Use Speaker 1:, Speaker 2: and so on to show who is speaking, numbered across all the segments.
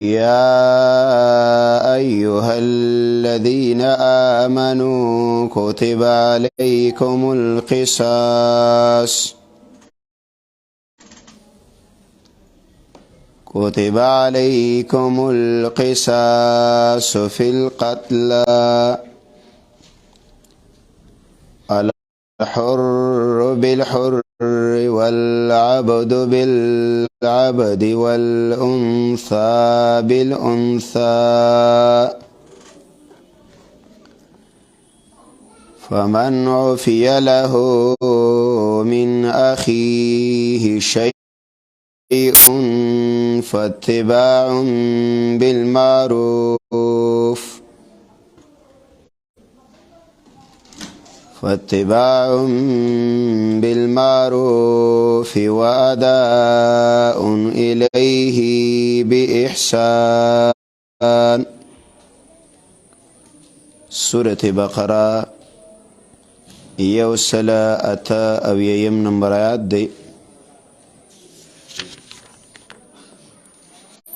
Speaker 1: يا أيها الذين آمنوا كتب عليكم القصاص في القتلى الحر بالحر والعبد بالعبد والأنثى بالأنثى فمن عفي له من أخيه شيء فاتباع بالمعروف وأداء إليه بإحسان. سورة بقرة یوسله اته اویایم نمبر آیات دی.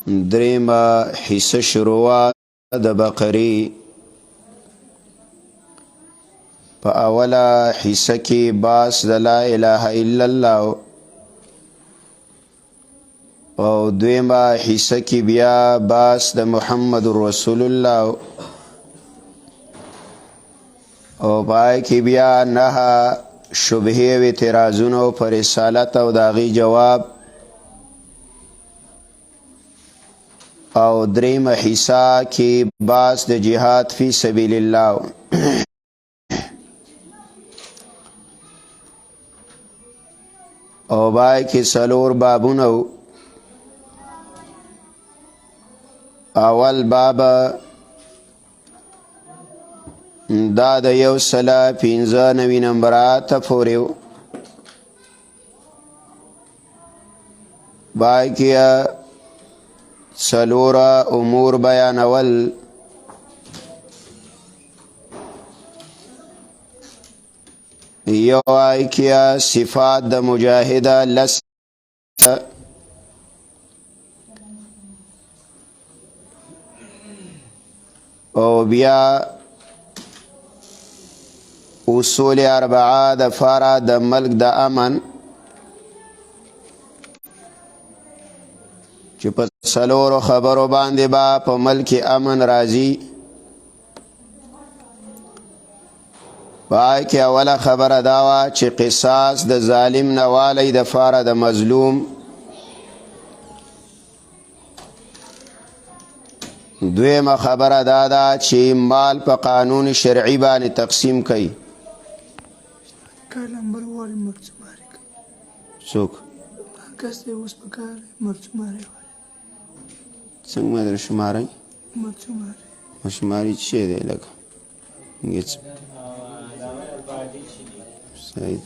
Speaker 1: دریمه حصه شروع د بقرې. په اوله حصه کې باس د لا اله الا الله او دویمه حصه کې بیا باس د محمد رسول الله او پای کې بیا نه شبهه و اعتراضونه پر رسالت او داغي جواب او دریمه حصہ کې باس د جهاد فی سبیل الله او بای کې سلور بابونه. اول باب دا د یو سله 95 نمبرات پورې بای کې سلور امور بیانول. یو آی کې صفات د مجاهده لس او بیا اصول اربعه د فاره د ملک د امن چې په سلورو خبرو باندې با په ملک امن راځي. پای کې اوله خبره دا وه چې قصاص د ظالم نه والی د فاره د مظلوم. دویمه خبره دا ده چې مال په قانون شرعي باندې تقسیم کوي. څوک څنګه مې در شمارئ؟ شماري چې دی لکه صحیح.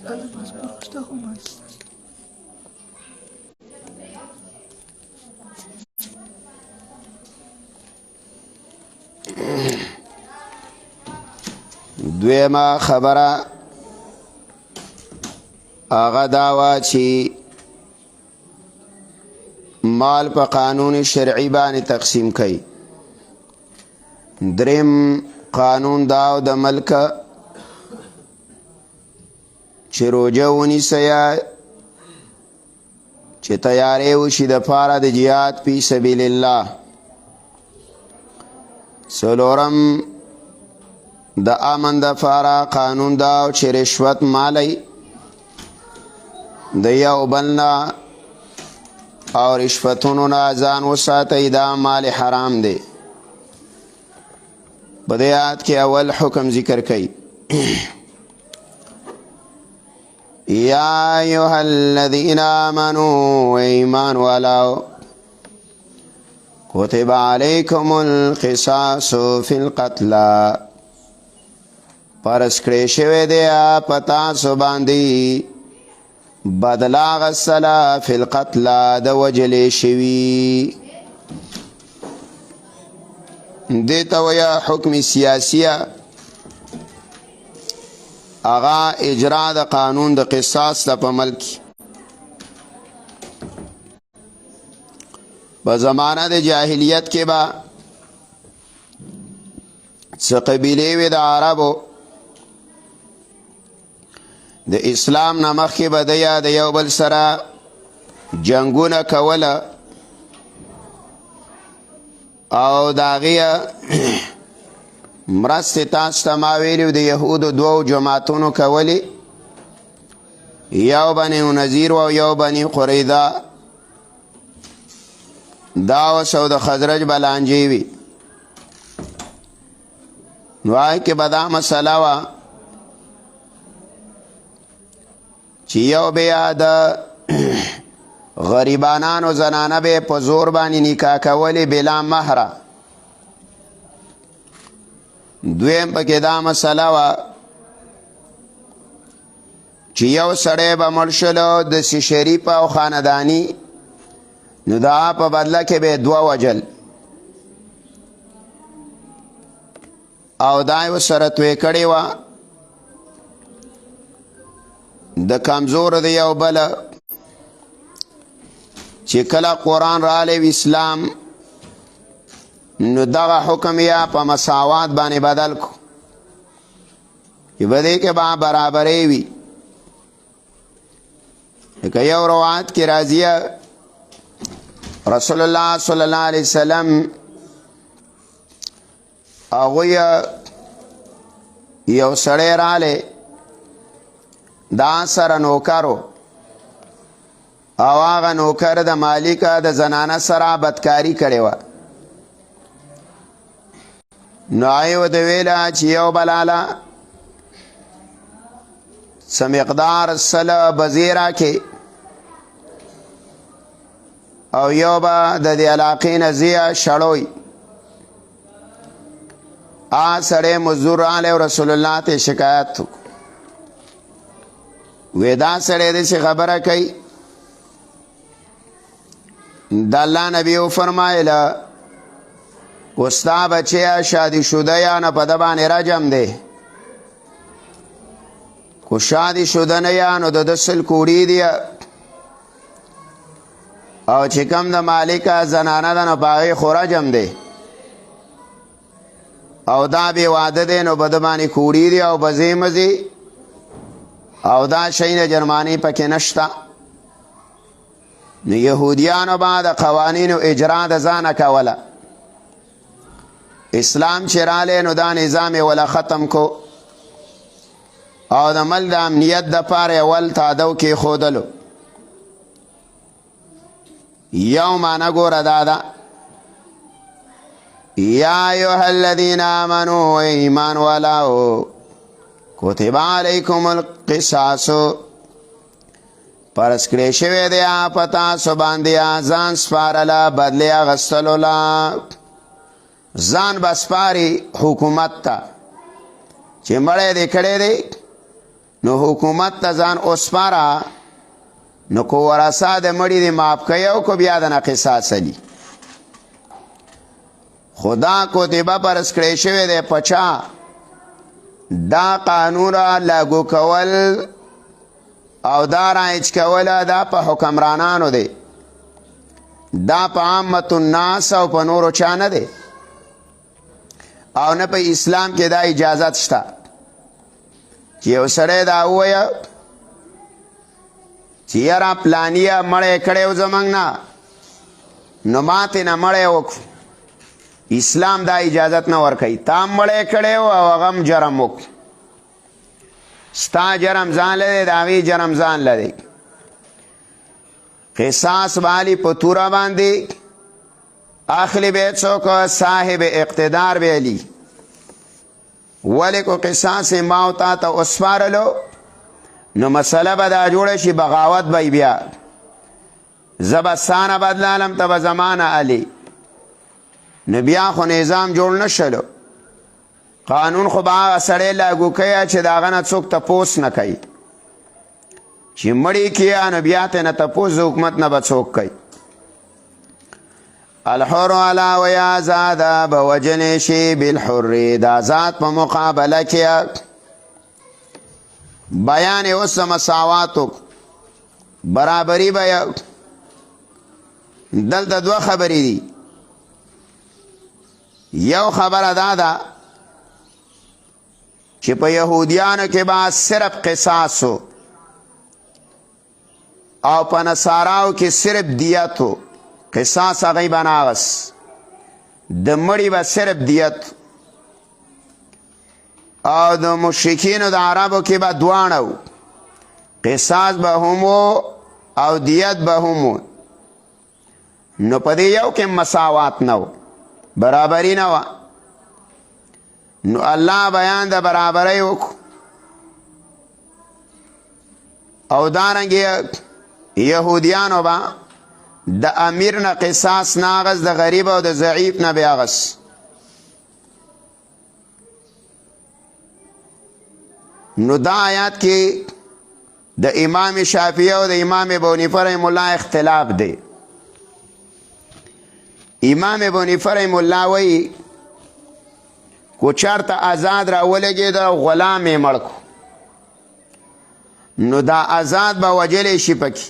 Speaker 1: دویمه خبره هغه دا وه چې مال په قانون شرعي باندې تقسیم کوي. دریم قانون دا د ملک چې روژه ونیسئ چې تیاری وشي د پاره د جهاد فی سبیل الله. څلورم د امن د پاره قانون دا چې رشوت مالی د یو بل نه او رشوتونو نه ځان وساتئ، دا مال حرام دی. په دې آیات کې اول حکم ذکر کوي. یا ایها الذین آمنوا ایمان والاو کتب علیکم القصاص فی القتلى فرض کړی شوی دی په تاسو باندې بدلا غسلا فی القتلى د وجلې شوي. دې ته وایي حکم سیاسیه، اغا اجرا د قانون د قصاص د په ملک. په زمانه د جاهلیت کې به څه قبیلې وې د عربو د اسلام نه مخکې به د یو بل سره جنګونه کوله او د هغې مرستې تاسو ته ما ویلي د یهودو دوو جماعتونو کولې یو بني نذیر و یو بني قریظه دا اوس او د خزرج به لانجې وي نو هغې کې به دا مسله وه چې یو بیا د غریبانانو زنانه به په زور باندې نکاح کولې بلا مهره دویم پکې دا مسله وه چې یو سړی به مړ شلو داسې شریفه او خانداني نو د هغه په بدله کې به یې دوه وجل او دا یې ورسره توی کړې وه د کمزورو د یو بله چې کله قرآن رالی و اسلام نو دغه حکم یا په مساوات باندې بدل کو چې په دې کې به برابرې وي لکه یو روایت کې راځي رسول الله صلی الله علیه وسلم هغوی یو سړی رالی دا سره نوکرو او هغه نوکر د مالک د زنانه سره بدکاري کړې وه نو هغې ورته ویله چې یو بلاله څه مقدار سله بزې راکې او یو به د دې علاقې نه ځي شړوی سړی مزدور رالی رسول الله ته شکایت وی دا سړی داسې خبره کوي د الله نبی وفرمایله ستا بچی شادي شده یا نه په ده باندې رجم دی کو شادي شده نه یا نو د ده سل کوړي دي او چې کم د مالکه زنانه ده نو په هغې خو رجم دی او دا بې واده دی نو په ده باندې کوړي دي او بزې مزې او دا شی د جرماني پکې نشته نو یهودیانو به د قوانینو اجرا د ځانه کوله اسلام چې رالی نو دا نظام یې وله ختم کو او د مل د امنیت دپاره یې ول تادو کېښودلو یو معنی ګوره دا ده یا ایها الذین آمنوا ایمان والاو کتب علیکم القصاص فرض کړی شوی دی په تاسو باندې ځان سپارله بدلې اخیستلو له ځان به سپاري حکومت ته چې مړی دې کړی دی نو حکومت ته ځان وسپاره نو کو ورثه د مړي دې معاف کوي او کو بیا د نه قصاص علي خدا کتبه فرض کړی شوی دی په چا دا قانون را لاګو کول او دا رایج کوله دا په حکمرانانو دی دا په عامت الناس او په نورو چا نه دی او نه په اسلام کې دا اجازت شته چې یو سړی دا ووایه چې یاره پلانیه مړی کړی و زموږ نه نو ماتې نه مړی وکړو اسلام دا اجازت نه ورکوي تا هم مړی کړی و او هغه هم جرم وکړو ستا جرم ځان لدی د هغې جرم ځان لدی قصاص بالی په توره باندې اخلی به څوک صاحب اقتدار به علی ولې کو قصاص ما تا ته وسپارلو نو مسله به دا جوړه شي بغاوت به بیا زه به ستانه بدلالم ته به زمانه علی نو بیا خو نظام جوړ نه شلو قانون خو به هغه سړی لاګو کوي چې د هغه نه څوک تپوس نه کوي چې مړی کیه نو بیا ترې نه تپوس د حکومت نه به څوک کوي الحر علا و یا زاده به وجنې شي بالحر د آزاد په مقابله کې بیان یې اوس مساواتو برابري به دلته دوه خبرې دي. یو خبره دا ده چې په یهودیانو کې به صرف قصاصو او په نصاراو کې صرف دیتو. قصاص هغوی به ناغس، د مړي به صرف دیت، او د مشرکینو د عربو کې به دواړه و، قصاص به هم او دیت به هم. نو په دې یو کې مساوات نه و، برابري نه وه. نو الله بیان د برابرۍ وکړو. او دارنګې یهودیانو به د امیر نه قصاص نه اغس، د غریب او د ضعیف نه به اغس. نو دا آیات کې د امام شافعي او د امام ابو حنیفه رحم الله اختلاف دی. امام ابو حنیفه رحم الله وایي کو چارته آزاد را ولګېد او غلام یې مړ کړو، نو دا آزاد به وجلی شي پکې.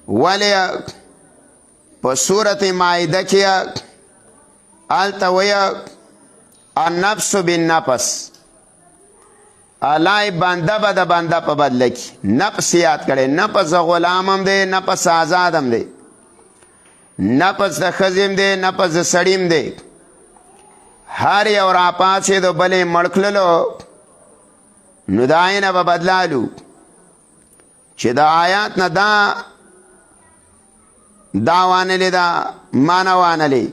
Speaker 1: ولې په صورت مائده کې هلته وایي النفس بالنفس، الله بنده به د بنده په بدله کې نفس یاد کړی. نفس د غلام هم دی، نفس آزاد هم دی، نفس د ښځې هم دی، نفس د سړي هم دی. هر یو راپاڅېد او بل یې مړ کړلو، نو د هغې نه به بدلالو. چې د آیات نه دا وانلې ده معنی وانلې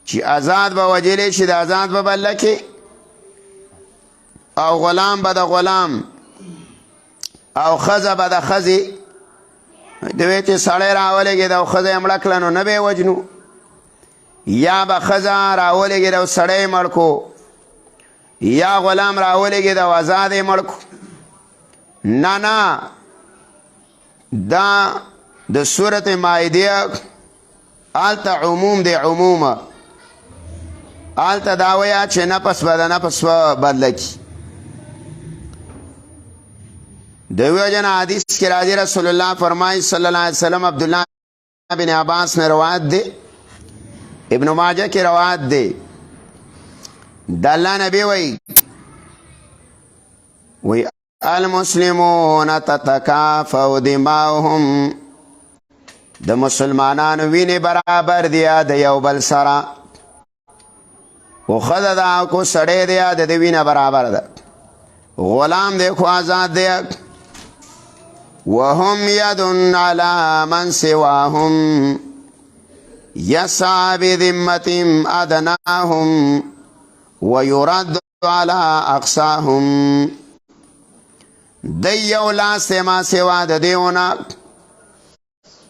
Speaker 1: چې آزاد به وجلی شي، د آزاد به بدله کې، او غلام به د غلام او ښځه به د ښځې. دوی چې سړی راولېږېد او ښځه یې مړه کړه نو نه به یې وجنو، یا به ښځه راولېږېد او سړی یې مړ کو، یا غلام راولېږېد او آزاد یې مړ کو. نه نه، دا د صورت مائده هلته عموم دی، عمومه. هلته دا وایه چې نفس به د نفس بدله کړي. د وجنه حدیث کې راځي رسول الله فرمایي صلی الله علیه وسلم، عبدالله بن عباس نے روایت دی، ابن ماجه کې روایت دی، د الله نبی وی المسلمون تتکافأ دماؤهم، د مسلمانانو وینې برابر دی د یو بل سره، خو ښځه ده کو سړی دی د ده وینه برابر ده، غلام دی خو آزاد دی. وهم ید علی من سواهم یسعى بذمة ادناهم ويرد على اقصاهم. دی یو لاس ما سوا د دیونه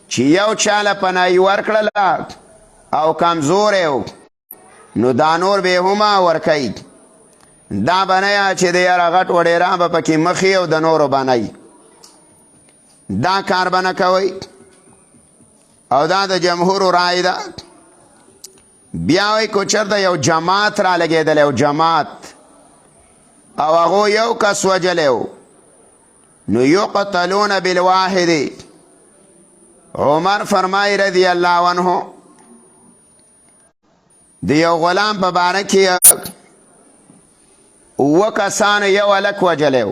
Speaker 1: چې یو چاله پناهي ورکړله او کمزور یو، نو دا نور به هما ورکوي. دا بنیه چې د یاره غټ وډیران به پکې مخي او د نورو بنی، دا کار به نه کوئ. او دا د جمهورو رای ده. بیا وایي که چېرته یو جماعت را لګېدلی، یو جماعت او هغو یو کس وجلی و، نو یقتلون بالواحد. عمر فرمای رضی الله عنه د یو غلام په باره کې اوه کسانو یو هلک وجلی و،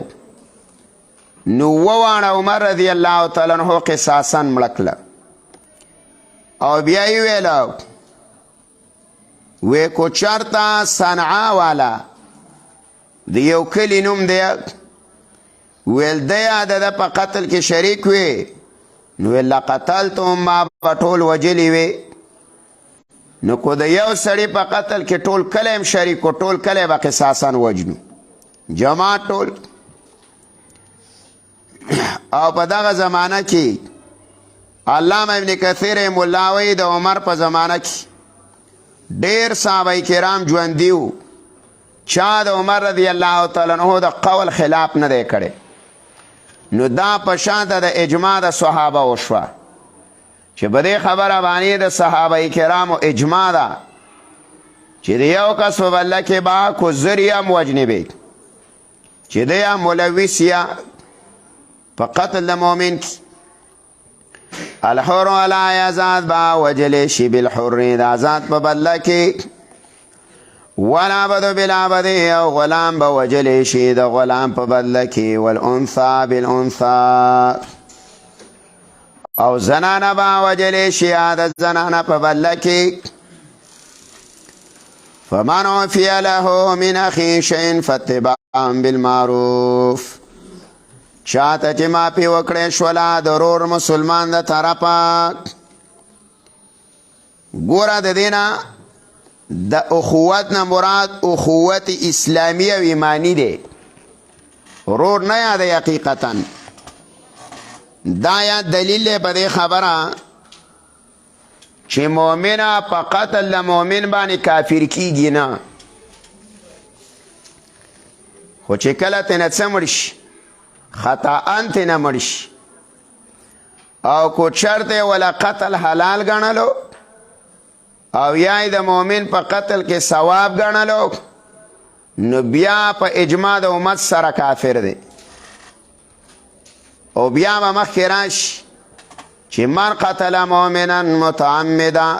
Speaker 1: نو وواړه عمر رضی الله تعالی عنه قصاصا مړه کړه. او بیا یې ویله وی کو چرته صنعا والا د یو کلي نوم دی، ویل دی د ده په قتل کې شریک وی، نو ویل لقتلتهم، ما به ټول وجلي وی. نو کو د یو سړي په قتل کې ټول کلی هم شریک و، ټول کلی به قصاصا وجنو، جماعت ټول. او په دغه زمانه کې علامه ابن کثیر رحمه الله وایي د عمر په زمانه کې ډېر صحابه کرام ژوندي وو، چا د عمر رضی الله تعالی عنه د قول خلاف نه دی کړی. نو دا په شانته د اجماع د صحابه وشوه چې په دې خبره باندې د صحابه کرامو اجماع ده چې د یو کس په بدله کې به کو زر یا موجنې وي، چې دی یا ملوث یا په قتل د مؤمن کې الحر ولا یزاد با وجل شي بالحر دا ذات په بدله کې والعبد بالعبد او غلام به وجل شي د غلام په بدله کې والانثى بالانثى او زنانه به وجل شي د زنانه په بدله کې فمن عفي له من اخي شيء فاتباع بالمعروف چاته چې معافي وکړې شوله د ورور مسلمان د طرفه ګوره د دې نه د اخوت نه مراد اخوت اسلامی او ایمانی دی ورور نه یاد حقیقتا دا یا دلیل دی په دې خبره چې مؤمنه په قتل د مؤمن باندې کافر کیږي نه خو چې کله ترنه څه مړ شي خطاً ترنه مړ شي او کو چرته ولا قتل حلال ګڼلو او یا د مؤمن په قتل کې ثواب ګڼلو نو بیا په اجماع د امت سره کافر دی او بیا به مخکې راشي چې من قتل مؤمنا متعمدا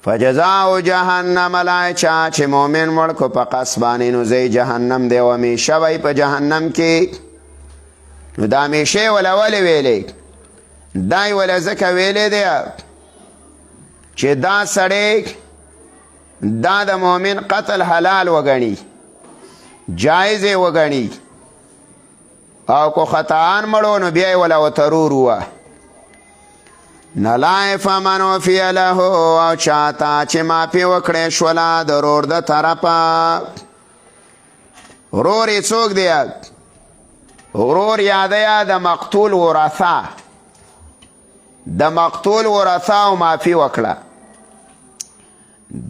Speaker 1: فجزاء جهنم لا چا چې مؤمن مړ کو په قصد باندې نو ځای جهنم دی او همیشه وی په جهنم کې نو دا همیشه ولا ولې ویلې دای ولا ځکه ویلې دی چې دا سړی دا د مؤمن قتل حلال وګڼي جایز وګڼي او کو خطاان مړو نو بیا ولا وترور وه نلای فمن وفی له او چاته چې معافي وکړې شوله د ورور د طرفه ورور یې څوک دی ورور یاده د مقتول ورثه د مقتول ورثه او معافي وکړه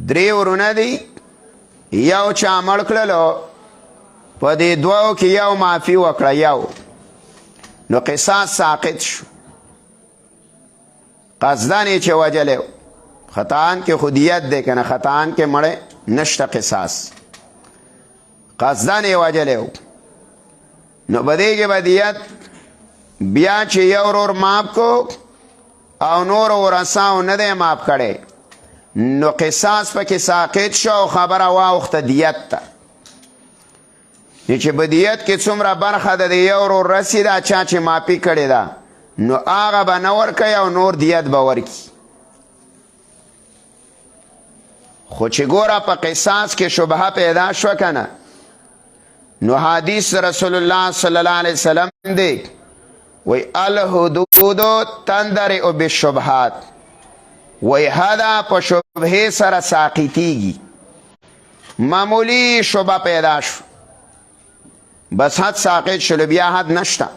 Speaker 1: درې ورونه دي یو چا مړ کړلو په دې دوو کې یو معافي وکړه یو نو قصاص ساقط شو قصدان یې چې وجلی خطاان کې خودیت دی که نه خطاان کې مړی نشته قصاص قصدان یې وجلی نو په دې کې به دیت بیا چې یو ورور معاف کو او نور ورثاو نه دی معاف کړی نو قصاص پکې ساقط شو او خبره واوښته دیت ته چې په دیت کې څومره برخه د یو ورور رسي دا چا چې معافي کړې ده نو هغه به نه ورکوي او نور دیت به ورکي خو چې ګوره په قصاص کې شبهه پیدا شوه که نه نو حدیث رسول الله صلی الله علیه وسلم دی وی الحدود تندرع بالشبهات وی حدا په شبهې سره ساقطیږي معمولی شبه پیدا شو بس حد ساقط شلو بیا حد نشته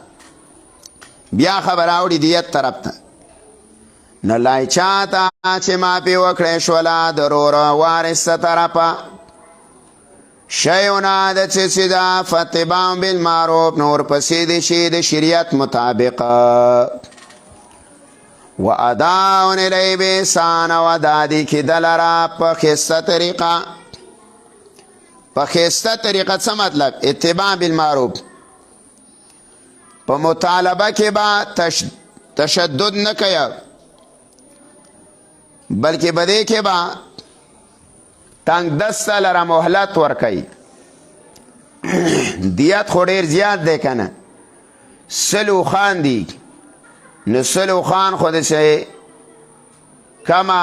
Speaker 1: بیا خبر آوڑی دیت طرف تا نلای چاہتا چه مافی وکڑی شولا درور وارث طرفا شیونا دا چسی دا فتبام بالمعروف نور پسید شید شریعت مطابق و اداون الی بیسان و دادی کی دلرا پخست طریقہ پخست طریقہ څه مطلب اتباع بالمعروف په مطالبه کې با تشدد نه کوي بلکې بده کې با تنگ دست لره مهلت ورکوي دیت خو ډیر زیات دی کنه سلو خان دی نو سلو خان خو دسه کما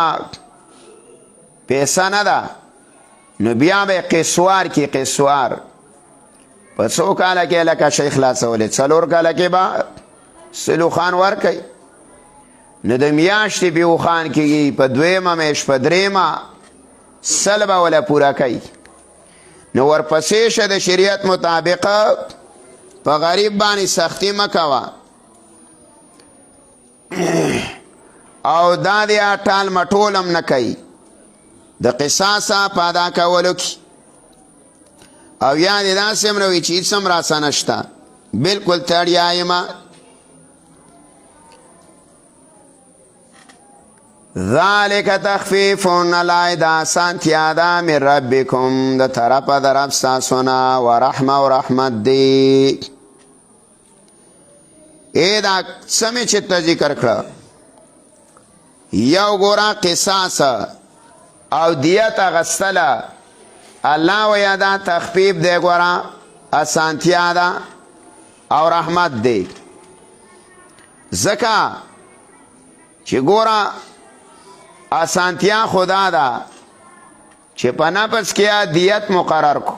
Speaker 1: پیسه نه ده نو بیا به قصوار کی قصوار په څو کاله کې لکه شیخ خلاصولې څلور کاله کې به سلو خان ورکوي نو د میاشتې بیو خان کېږي په دویمه میاشت په درېیمه سل به وله پوره کوي نو ورپسې شه د شریعت مطابق په غریب باندې سختی مه کوه او دا دی ټال مټول هم نه کوي د قصاصه په ادا کولو کې او یا دې داسې هم نه وي چې هېڅ هم راسه نشته بلکل تړیا یم ذالک تخفیف نلای دا سانتیا دا من ربکم د طرفه د رب ستاسو نه و رحمه و رحمت دی ای دا سمی چی تا ذکر کرا یو گورا قصاص او دیت غستلا اللہ و یادا تخفیف دے گورا اسانتیا دا او رحمت دے زکا چی گورا اسانتیا خدا دا چی پا نفس کیا دیت مقرر کو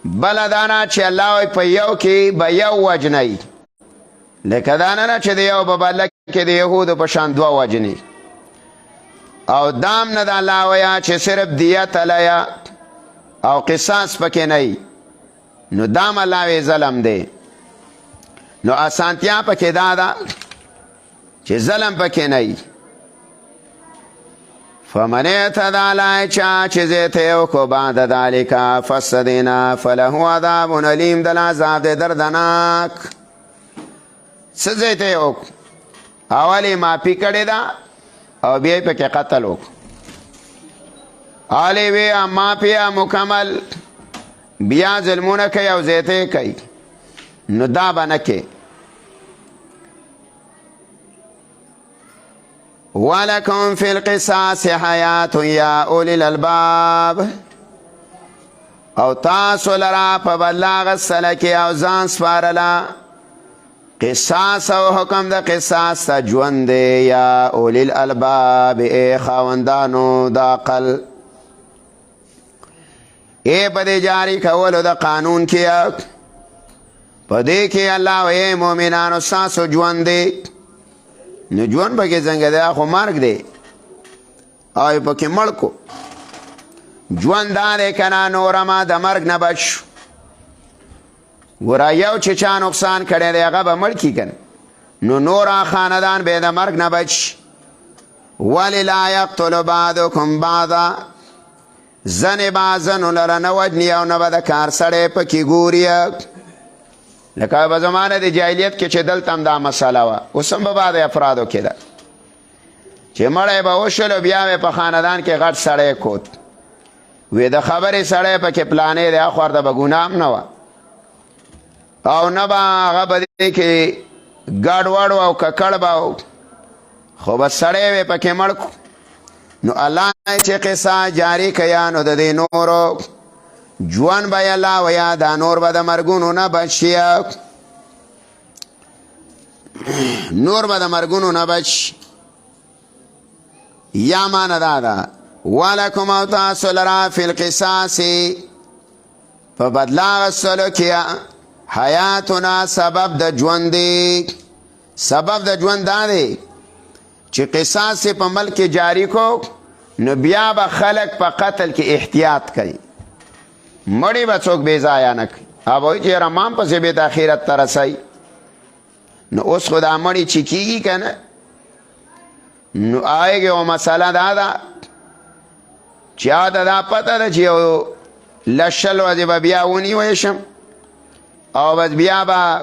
Speaker 1: بلدانا چی اللہ وی پا یو کی با یو وجنی لکدانا نا چی دیو ببالک که دی یهود پشان دو وجنی او دام ند اللہ ویا چی صرف دیت علیا او قصاص پکی نئی نو دام اللہ وی ظلم دے نو اسانتیا پکی دادا چی ظلم پکی نئی فمن اعتدى لا چا چیزیتیو کو بعد ذالکا فسدینا فلہو عذاب علیم دل عذاب دے دردناک سزیتیو اولی مافی کردی دا او بیای پا که قتل ہوک آلی وی مافی مکمل بیا ظلمون کئی او زیتے کئی نو دا بنکی وَلَكُمْ فِي الْقِصَاصِ حَيَاتٌ يَا أُولِي الْأَلْبَابِ او تاسو لرا پا بلاغ سلکی او زان سپارلا قصاص او حکم دا قصاص تا جونده یا اولی الالباب اے خواندانو دا قل اے پدی جاری کولو دا قانون کیا پدی کی اللہ و اے مومنانو ساسو جونده نو جون پاکی زنگ دے آخو مرگ دے آئی پاکی ملکو جون دا دے کنا نورما دا مرگ نبچ ورا یو چه چا نقصان کرده ده اغا با ملکی کن نو نورا خاندان به ده مرگ نبچ ولی لا یقتل بعضکم بعضا زن بعضن لرا نوجنی او نبا ده کار سڑه پکی گوریا لکه با زمانه ده جاہلیت که چه دلتم دا مسئله و اسم با بعد افرادو که ده چه مره با وشلو بیاوه پا خاندان که غٹ سڑه کود وی ده خبری سڑه پا که پلانه ده اخوار ده بگونام نوا او نبا آغا بده که گاڑ وڑو او ککڑ باو خوب سڑے وی پکی مڑکو نو اللہ چه قصہ جاری کیا نو ده نورو جوان بای اللہ ویا دا نور با دا مرگونو نبچیا نور با دا مرگونو نبچ یا مان دادا ولکم او تاسو لرا فی القصاصی فبدلاغ السلو کیا حیاتنا سبب د ژوند دی سبب د ژوند دا دی چې قصاص په ملک جاری کو نو بیا به خلق په قتل کې احتیاط کوي مړی به څوک بې ځایه نه کوي هغه چې رمان پسې به د آخرت ته رسوي نو اوس خو دا مړی چې کېږي که نه نو آئے یو مسله دا ده چې دا دا پته ده چې یو لشل ورځې به بیا ونیوی شم او بس بیا با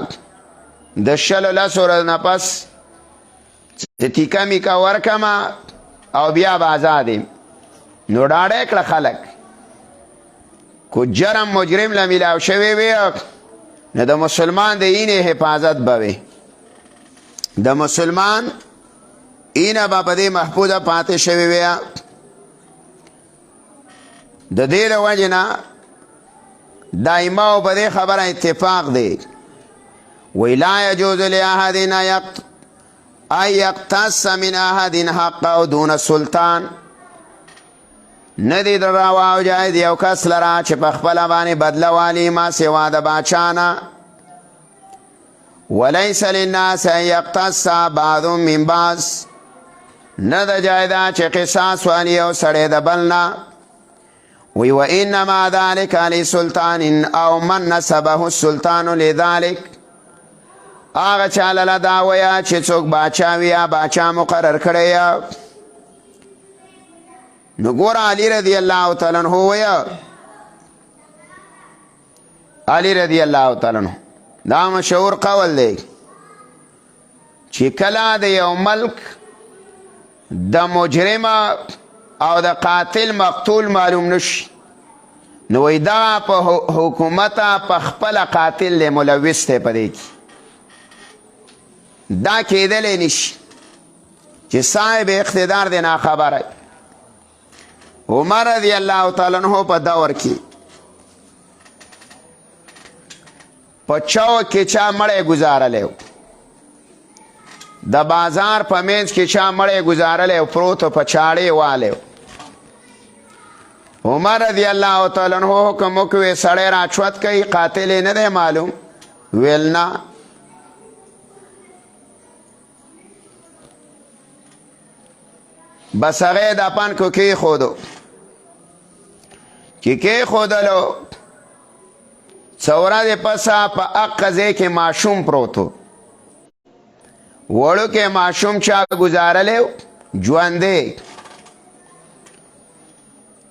Speaker 1: د شلو لسو ورځ نه پس تیکه میکه ورکمه او بیا به آزاد یم نو ډاډه کړه خلک کو جرم مجرم له میلاو شوی وي نو د مسلمان د اینې حفاظت به وي د مسلمان اینه به په دې محفوظه پاتې شوی وي د دې له وجې نه دائما و بده خبر اتفاق دی وی لا یجوز لأحد ان یقتص من احد حق او دون سلطان ندی در روا و جائز یو کس لرا چه پخپل بانی بدلوالی ما سوا د باچانا ولیس للناس ان یقتص بعض من بعض ند جائزا چه قصاص والی او سڑے د بلنا وی و انما ذلك لسلطان او من نسبه السلطان لذلك آغا چالا لداویا چه چوک باچا ویا باچا مقرر کریا نگور علی رضی اللہ تعالیٰ عنہ ویا علی رضی اللہ تعالیٰ عنہ دا مشهور قول دی چه کلا دی یو ملک د مجرم او د قاتل مقتول معلوم نشي نو دا په حکومت په خپل قاتل له ملوث ته پدې کی دا کېدلی نشي چې صاحب اقتدار دی ناخبره. عمر رضی الله تعالی عنہ په دور کې په چوک کې چا مړی ګزارلی و، د بازار په منځ کې چا مړی ګزارلی و، پروت په چاړې والی و. عمر رضی الله تعالی عنہ حکم وکړ سړی راچوت کوي، قاتل یې نه دی معلوم؟ ویل نه. بس هغه دفن کو کېښودو. چې کېښودلو څه ورځې پسه په هغه ځای کې ماشوم پروت و، وړوکی ماشوم چا ګزارلی و ژوندی.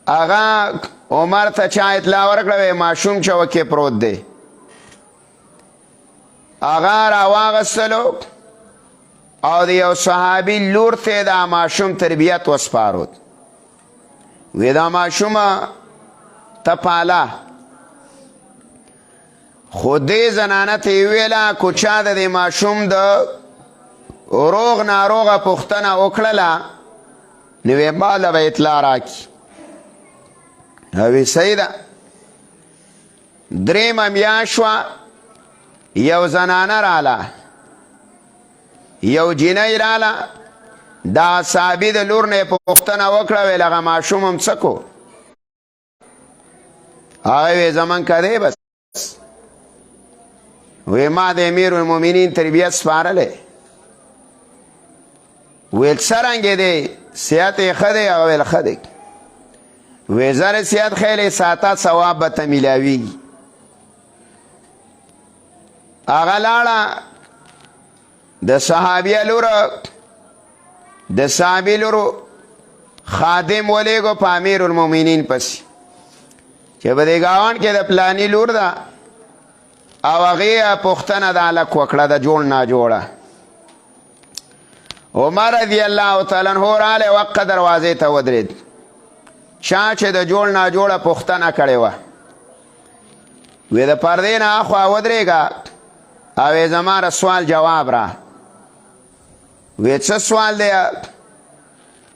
Speaker 1: هغه عمر ته چا اطلاع ورکړه ماشوم چوکې پروت دی. هغه راواغستلو او د یو صحابي لور ته دا ماشوم تربیت وسپارود. وی دا ماشومه ته پاله، خو دې زنانه ته یې ویله کو چا د دې ماشوم د روغ ناروغه پوښتنه وکړله نو یې ماله به اطلاع راکړي. وی صحیح ده. درېیمه میاشت شوه، یو زنانه راله، یو جینۍ راله، دا صحابي د لور نه یې پوښتنه وکړه، ویل هغه ماشوم هم څه کو؟ هغه وی زمونږ که دی بس. وی ما د امیر المؤمنین تربیت سپارلی. ویل څرنګې دی؟ صحت یې ښه دی؟ هغه ویل ښه دی. وی زر صحت خیلی ساته ثواب به ته میلاویږي. هغه لاړه د صحابیه لوره، د صحابي لورو خادم ولیږو په امیر المؤمنین پسې چې په دې ګاونډ کې د پلاني لور ده، او هغې پوښتنه د هلک وکړه د جوړ ناجوړه. عمر رضی الله تعالی عنہ رالی وقه دروازې ته ودرېد. چا چې د جوړ ناجوړه پوښتنه کړې وه وی د پردې نه اخوا ودرېږه او یې زما سوال جواب را. وی څه سوال دی؟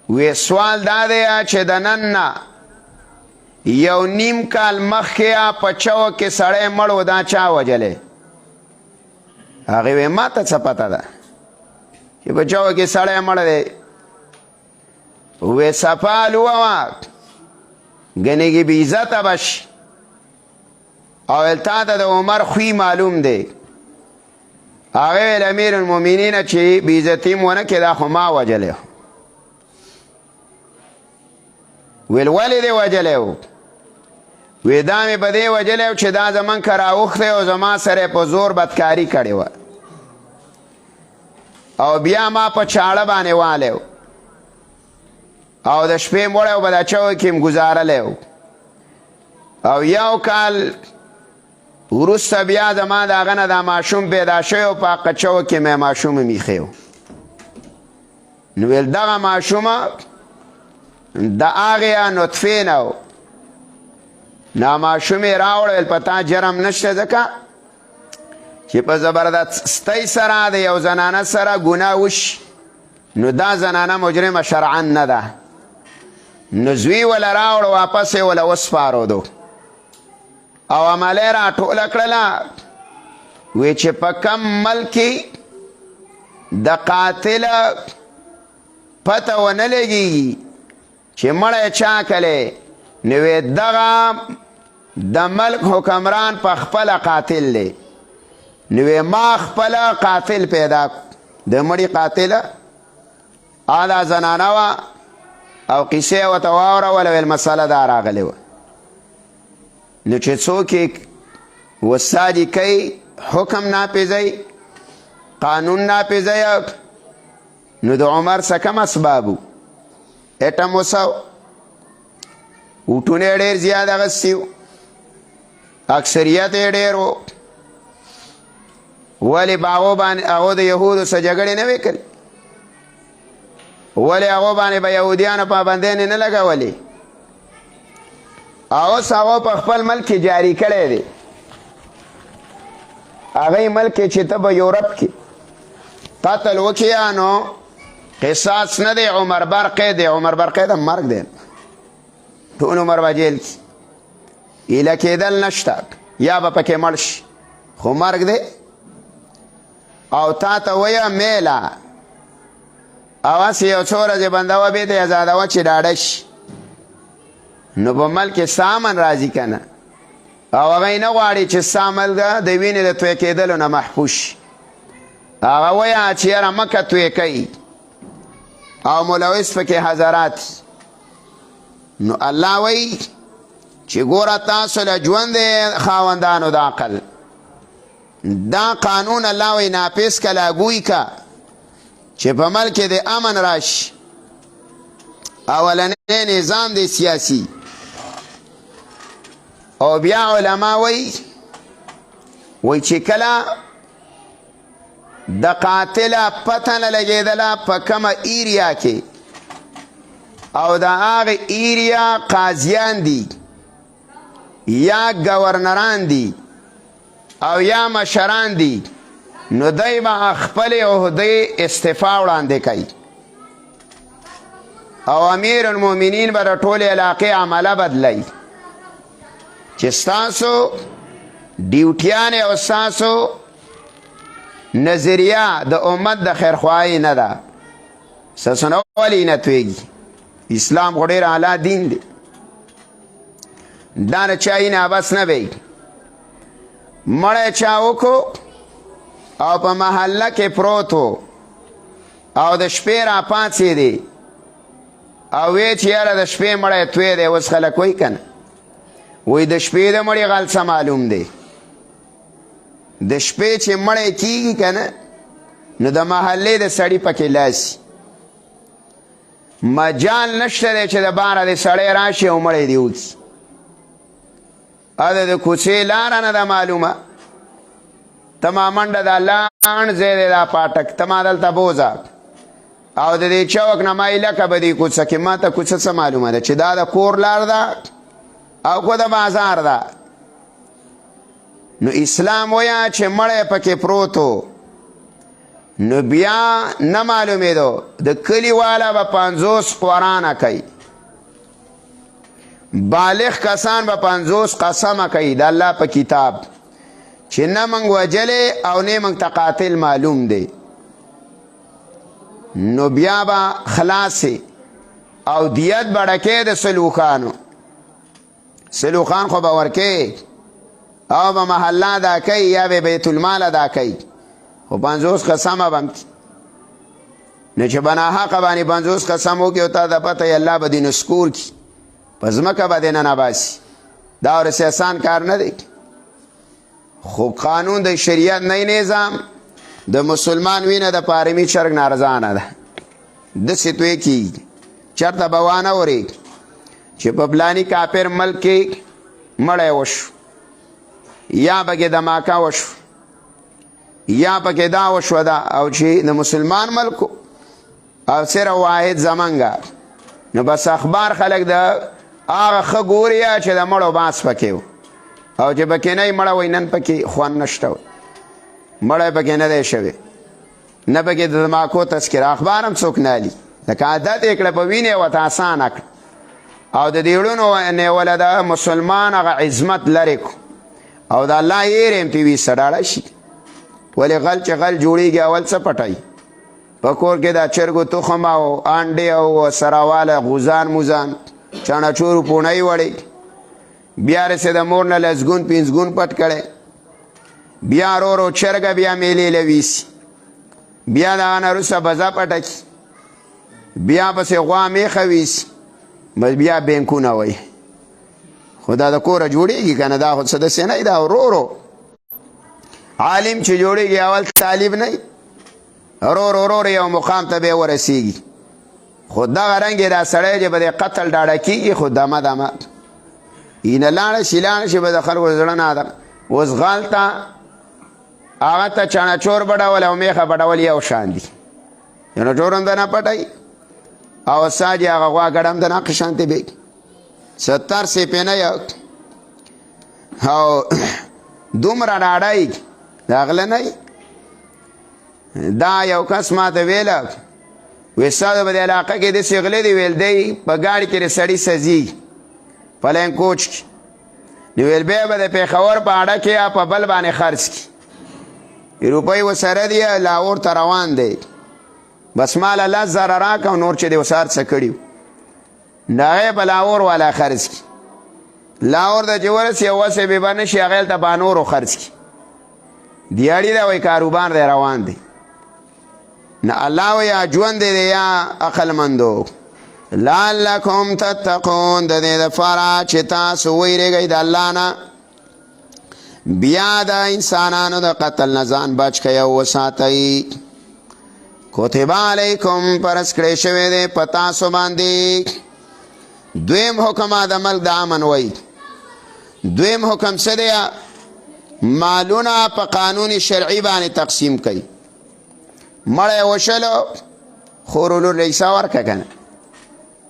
Speaker 1: وی سوال دا دی چې د نن نه یو نیم کال مخکې په چوک کې سړی مړ و، دا چا وجلی؟ هغې وی ما ته څه پته ده چې په چوک کې سړی مړ دی؟ وی سفال ووه ګنې کې بې عزته به شي، او ویل تا ته د عمر خوی معلوم دی. هغه ویل امیر المؤمنین چې بې عزتي م ونه کړې دا خو ما وجلی. ویل ولې دې وجلی و؟ وی دا مې په دې وجلی و چې دا زمونږ که راوښتی او زما سره په زور بدکاري کړې وه، او بیا ما په چاړه باندې والی و، او د شپې مړی و به دا چوک کې م ګزارلی و، او یو کال وروسته بیا زما د هغه نه دا ماشوم پیدا شوی و، په هغه چوک کې مې ماشوم میښی و. نو ویل دغه ماشومه د هغې نطفې نه و. نو ماشوم یې راوړ، ویل په تا جرم نشته ځکه چې په زبردستۍ سره د یو زنانه سره ګناه وشي نو دا زنانه مجرمه شرعا نه ده. نو زوی وله راوړ، واپس یې وله وسپارودو او عمله را ټوله کړله. وی چې په کم ملک کې د قاتل پته ونه لګېږي چې مړی چا کلی، نو وی دغه د ملک حکمران په خپله قاتل دی. نو وی ما خپله قاتل پیدا د مړي قاتله دا زنانه وه، او قصې ورته واوروله، ویل مسله دا راغلې وه. نو چې څوک یې وسادي کوي، حکم ناپیژئ، قانون ناپیژئ، نو د عمر څه کم اسباب و؟ اټم وسو، اوټونه یې ډېر زیات اخیستي و، اکثریت یې ډېر و. ولې په هغو باندې هغو د یهودو څه جګړې نه وې کړې؟ ولې هغو باندې به یهودیانو پابندیانې نه لګولې؟ اوس هغو په خپل ملک کې جاري کړی دی. هغې ملک کې چې ته به یورپ کې قتل وکیا نو قصاص نه دی، عمر برقی دی. عمر برقی د مرګ دی، ټول عمر به جیل کې. ایله کېدل نشته، یا به پکې مړ شي، خو مرګ دی. او تا ته ویه میله اوس یو څو ورځې بندوه بېرته یې ازادوه چې ډاډه شي، نو په ملک کې ستا امن راځي که نه. او هغه یې نه غواړي چې ستا ملک د وینې د توی کېدلو نه محفوظ شي. هغه ویه چې یاره مکه توی کوي او ملوث پکې حضرات. نو الله وی چې ګوره تاسو له ژوند خاوندانو د عقل دا قانون الله وی ناپیس که لاګوی که چې په ملک کې د امن راشي. اولنی نظام دی سیاسی. او بیا علما وی چې کله د قاتله پته نه لګېدله په کومه ایریا کې او د هغې ایریا قاضیان دي یا گورنران دي او یا مشران دي، نو دی به خپلې عهدې استعفا وړاندې کوي او امیر المؤمنین به د ټولې علاقې عمله بدلی چې ستاسو ډیوټیانې او ستاسو نظریه د امت د خیرخواهی نه ده. ستاسو نه ولې نه تویږي. اسلام خو ډېر اعلی دین دی، دا نه چا نه بس نه وی. مړی چا وکړو او په محله کې پروت و او د شپې را پاڅېدی او وی چې یاره د شپې مړی توی دی. اوس خلک وایي که نه، وایي د شپې د مړي غل څه معلوم دی. د شپې چې مړی کیږي که نه، نو د محلې د سړي پکې لاسي مجال نشته دی چې د باره د سړی راشي او مړی دی وکړي. اده د کوڅې لاره نه ده معلومه، ته ما منډه دا لاڼ ځای دی دا پاټک، ته ما دلته بوځه او د دې چوک نه ما ایلکه به دې کوڅه کې. ما ته کوڅه څه معلومه ده چې دا د کور لار ده او که د بازار ده. نو اسلام ویا چې مړی پکې پروت و، نو بیا نه معلومېدو د کلي والا به 50 قرآنه کوي، بالغ کسان به 50 قسمه کوي د الله په کتاب چې نه موږ وجلې او نه موږ ته قاتل معلوم دی. نو بیا به خلاصې او دیت به ډکې د سلوخانو. سلوخان خو به ورکې او به محله ادا کوي یا به بیت المال ادا کوي، خو 50 قسمه به هم کی. نو چې به ناحقه باندې 50 قسم وکړي او تا د پته یې الله به دې نسکور کړي، په ځمکه به دې نه باسي. دا ورسې آسان کار نه دی. خو قانون د شریعت نه نظام د مسلمان وینه د پارمی چرګ نارضانه ده. داسې توی کېږي چېرته به وانه ورېږي چې په فلاني کافر ملک کې مړی وشو، یا پکې دماکه وشو، یا پکې دا وشوه ده، او چې د مسلمان ملکو او صرف واحد زمنګه، نو بس اخبار خلک د هغه ښه ګوري چې د مړو باس پکې و، او چې پکې نه مړه وی نن پکې خوند نشته، مړی پکې نه دی شوی، نه پکې د دماکو تذکره، اخبار هم څوک نه الي. لکه عادت یې کړه په وینې ورته اسانه کړه او د دې ړونو نیوله د مسلمان هغه عظمت لرې کړو او د الله یېرې هم ترې ویسته ډاړه شي. ولې غل چې غل جوړېږي اول څه پټوي؟ په کور کې دا چرګو تخم او انډې او سراواله غوزان موزان چانهچورو پوڼۍ وړې، بیا رسې د مور نه لسګون پنځګون پټ کړی، بیا ورو ورو چرګه بیا میلې له ویسي، بیا د هغه نه وروسته بزه پټه کړي، بیا پسې غوا میخه ویسي، بس بیا بینکونه وایي. خو دا د کوره جوړېږي که نه؟ دا خو څه داسې نه دا ورو ورو عالم چې جوړېږي اول طالب نه ورو ورو یو مقام ته به ورسېږي. خو دغه رنګ دا سړی چې به د قتل ډاډه کېږي، خو دمه دمه اینه لاړه شي به د خلکو زړه نه ده. اوس غل ته هغه ته چانهچور بډول او میخه بډول یو شان دي، چانهچور هم دنه پټوي او ساجي هغه غوا ګډ هم دنه قشانتې بیږي 70 سپینه او دومره ډاډه د غله نه دا یو کس ما ته ویله وی ستاسو په دې علاقه کې داسې غلې دي ویل دی په ګاډي کې د سړي سځي پلین کوچ کې نو ویل بیا به د پېښور په اډه کې یا په بل باندې خرڅ کړي روپۍ ورسره دي لاهور ته روان دی بس ماله 10,000 راکړه او نور چې دی اوس هر څه کړي د هغې په لاهور والا خرڅ کړي لاهور ته چې ورسي یو وسې بې به نه شي هغې هلته په نورو خرڅ کړي دیاړي ده وایي کاروبار دی روان دی نه الله وایي ژوند دی یا عقلمندو لعلکم تتقون د دې دپاره چې تاسو ویرېږئ د الله نه بیا د انسانانو د قتل نه ځان بچ کئ او وساتئ کتب علیکم فرض کړی شوی دی په تاسو باندې دویم حکم د ملک د امن وایي دویم حکم څه دی مالونه په قانون شرعي باندې تقسیم کوي مړی وشلو خور ولور له حصه ورکړه که نه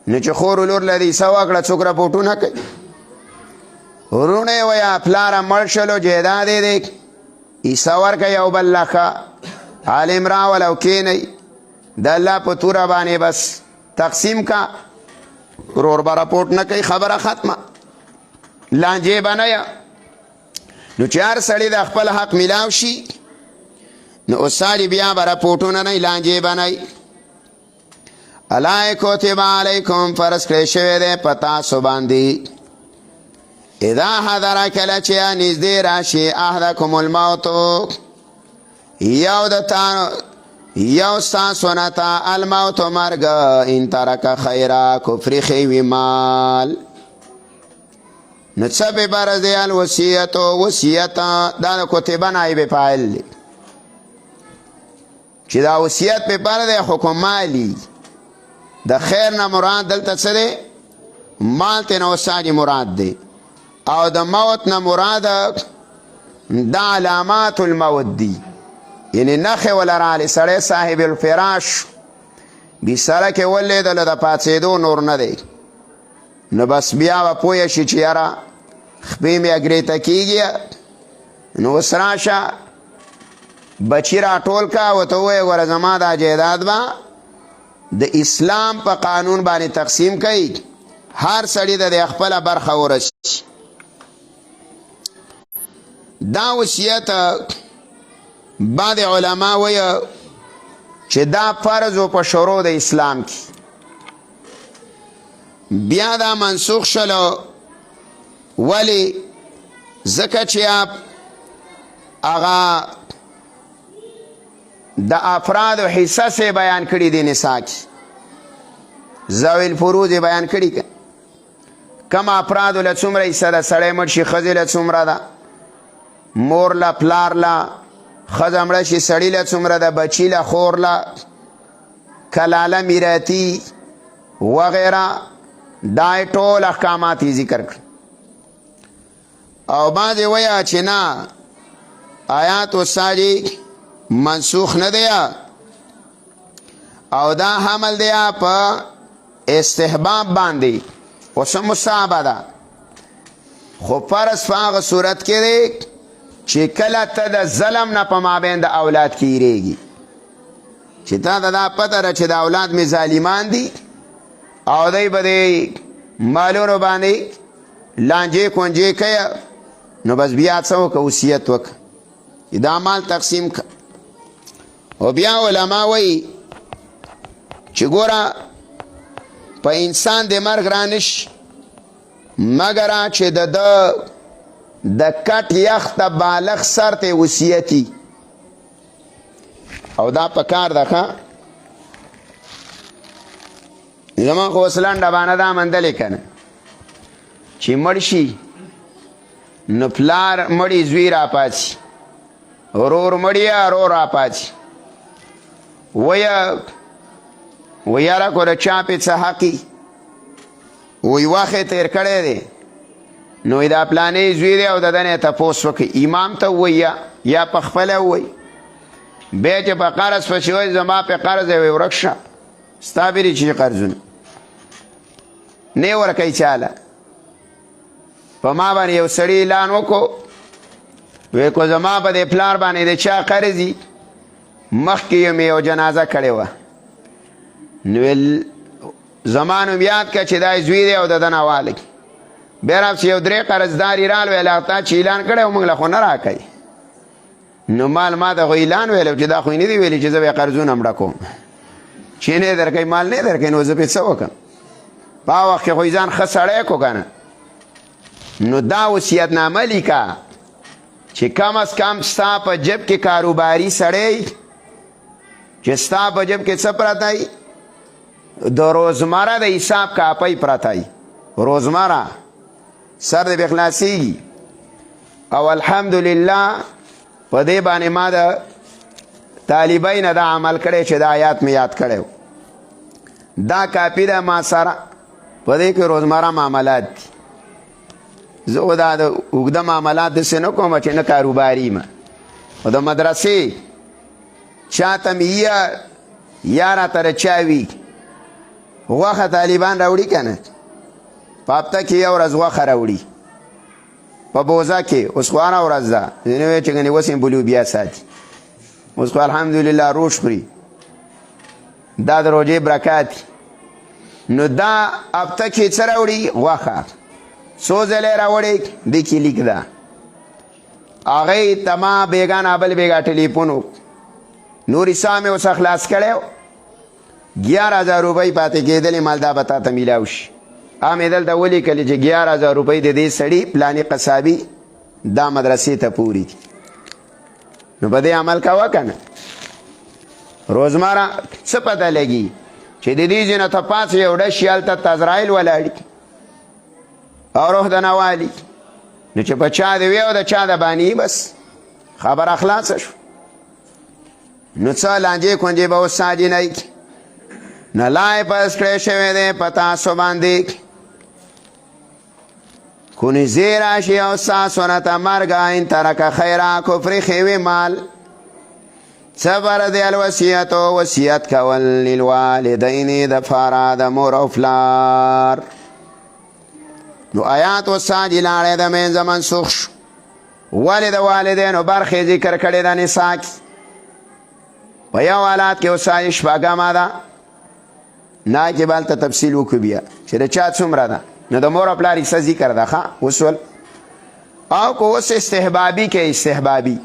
Speaker 1: نو چې خور ولور له د حصه وکړه څوک راپورټونه کوي وروڼه یې وایه پلاره مړ شلو جیداد یې دی حصه ورکړه یو بل لخه عالم راول او کینئ د الله په توره باندې بس تقسیم کا ورور به راپورټ نه کوي خبره ختمه لانجې به نه نو چې هر سړی د خپل حق میلاو شي نو اوس سړي بیا به راپورټونه نه لانجې به نه الله کتب علیکم فرض کړی شوی دی په تاسو باندې اذا حضر کله چې نږدې راشي احدکم الموت یو ستاسو نه ته الموت مرګ ان ترک خیرا کفر خیوي مال نو څه به برز دی الوصیت وصیت دا د کتبه نایب فاعل دی چې دا وصیت په بار دی حکم مالی د خیر نه مراد دلته څه دی مال ته نو ساجي مراد دی او د موت نه مراد د علامات الموت دی یعنی نخې ولرالی سړی صاحب الفراش بستره کې ولیدله د پاڅېدو نور نه دی نو بس بیا به پوه شي چې یاره خپې مې اګرېته کېږي نو اوس راشه بچي راټول کا ورته ووایه ګوره زما دا جایداد به د اسلام په قانون باندې تقسیم کوي هر سړي د دې خپله برخه ورسي دا وصیت بعض علما وایي چې دا فرض و په شروع د اسلام کې بیا دا منسوخ شلو ولی ځکه چې هغه د افرادو حصه سے بیان کړي دی نساء کې ذوی الفروض بیان کړي که کم افرادو له څومره حصه ده سړی مړ شي ښځې له څومره ده مور له پلار له ښځه مړه شي سړي له څومره ده بچي له خور له کلاله میراثي وغیره دا ټول احکامات یې ذکر کړي او بعضې وایه چې نه آیات وساجي منسوخ نه دی او دا حمل دی په استحباب باندې اوس مصابه ده خو فرض په هغه صورت کې دی چې کله ته د ظلم نه په مابین د اولاد کې ایریږي چې تا ته دا پته ده چې د اولاد مې ظالمان دي او دی به د مالونو باندې لانجې کونجې کوي نو بس بیا څه وکړه وصیت وکړه دا مال تقسیم کړه او بیا علما وایي چې ګوره په انسان د مرګ رانشي مګر چې د کټ یخ ته بالغ سر ته وصیتي او دا په کار ده ښه زما خو اوس لنډه بانه دا مندلې که نه چې مړ شي نو پلار مړي زوی راپاڅي ورور مړي ورور راپاڅي ویه یاره که د چا پې څه حقي وی وخت یې تېر کړی دی نو دا پلانې زوی دی او د ده نه یې تپوس وکړي امام ته ووایي یا په خپله ووایي بیا چې په قرض پسې وایي زما پې قرض دی وی ورک شه ستا بیرې چې قرضونه نه ورکوي چاله په ما باندې یو سړي اعلان وکړو وی که زما په دې پلار باندې د چا قرض وي مخکې مې یو جنازه کړې وه نو زما نوم یاد که چې دا زوی دی او د ده نوالی بیا راپسې یو 3 قرضداري رال ویل تا چې اعلان کړی و موږ له خو نه راکوي نو مال ما ته خو اعلان ویلی چې دا خو یې نه دي ویلي چې زه به یې قرضونه مړه کوم چې نه یې درکوي مال نه یې درکوي نو زه پې څه وکړم په هغه وخت کې خو یې ځان ښه سړی کو که نه نو دا وصیتنامه لیکه چې کم از کم ستا په جب کې کاروباري سړی چې ستا په جب کې څه پرته د روزمره د حساب کاپی پرته روزمره سر دې به خلاصېږي او الحمدلله په دې باندې ما د طالبۍ نه دا عمل کړی چې دا آیات مې یاد کړی دا کاپي ده ما سره په دې کې روزمره معاملات دي زه خو دا د اوږده معاملات داسې نه کوم چې نه کاروباري ما او د مدرسې چاته مې یا راته چا وي غوښه طالبان راوړي که نه په هفته کې یو ورځ غوښه راوړي په بوزه کې اوس خو هره ورځ ده ځینې وایي چې ګنې اوس یې بلوبیا ساتي اوس خو الحمدلله روش خوري دا د روژې برکات نو دا هفته کې څه راوړي غوښه څو ځلې راوړې دې کې لیک ده هغې ته ما بېګا نابل بېګا ټلیفون و نور حساب مې اوسه خلاص کړی و 11,000 روپۍ پاتې کېدلې مال دا به تا ته میلاو شي مې دلته ولیکلې چې 11,000 روپۍ د دې سړي پلاني قصابي دا مدرسې ته پورې دي نو په دې عمل کوه که نه روزمره څه پته لګي چې د دې ځای نه ته پاڅې یو ډش هلته تزرایل ولاړي او روح د نوالي نو چې په چا د وی او د چا د باني بس خبره خلاصه شو نو څه لانجې کونجې به اوس ساجي نه نه لای پس کړی شوی دی په تاسو باندې کونیزې راشي او ستاسو نه ته مرګ ان ترکه خیره کفر ښوي مال صبر دی الوصیت او وصیت کول للوالدین د پاره د مور او پلار نو آیات وساجي لاړې د منځه منسوخ شو ولې د والدینو برخې ذکر کړې ده نسا کې په یو حالات کې وسایي شپږمه ده نه کې به هلته تفصیل وکړو بیا چې د چا څومره ده نو د مور او پلار حصه ذکر ده ښه اصول او که اوس استحبابي کې استحبابي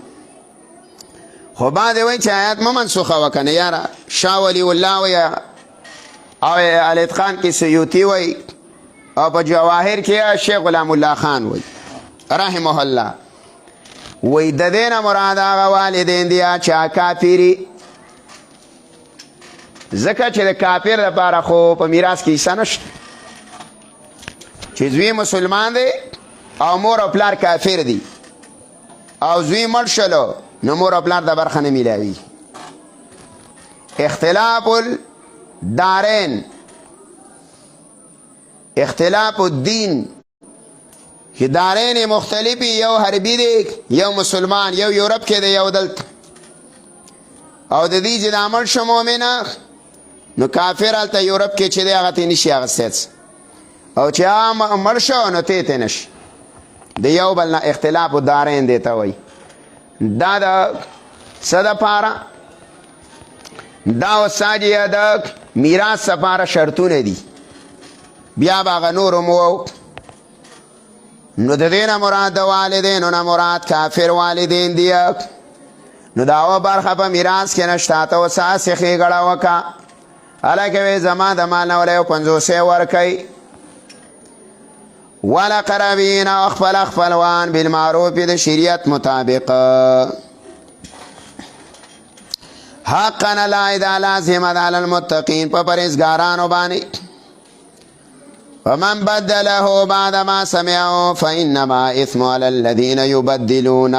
Speaker 1: خو بعد وایي چې آیات مه منسوخه وه که نه یاره شاه ولی الله وایي او الاتقان کې سیوطي وایي او په جواهر کې شیخ غلام الله خان وایي رحمه الله وایي د دې نه مراد هغه والدین دي چې کافري ځکه چې د کافر لپاره خو په میراث کې حصه نشته چې زوی مسلمان دی او مور او پلار کافر دی او زوی مړ شلو نو مور او پلار د برخه نه میلاوي اختلاف الدارین اختلاف الدین چې دارین مختلفی یو حربی دی یو مسلمان یو یورپ کې دی یو دلته او د دې چې د عمل شو مؤمنه نو کافر هلته یورپ کې چې دی هغه ته نشي اخیستی او چې هغه مړ شو نو ته یې نشي د یو بل نه اختلاف الدارین دی ته وایي دا د څه دپاره دا وساجیه د میراث دپاره شرطونه دي بیا به هغه نور هم وو نو د دې نه مراد د والدینو نه مراد کافر والدین دي نو دا یوه برخه په میراث کې نشته ته اوس هسې ښېګړه وکړه هلکه وی زما د مال نه ولی 50 ورکوي ولقربین او خپل خپلوان بالمعروف د شریعت مطابق حقا الله دا لازم ده علی المتقین په پرهیزګارانو باندې ومن بدله بعد ما سمعه فانما اثم علی الذین یبدلون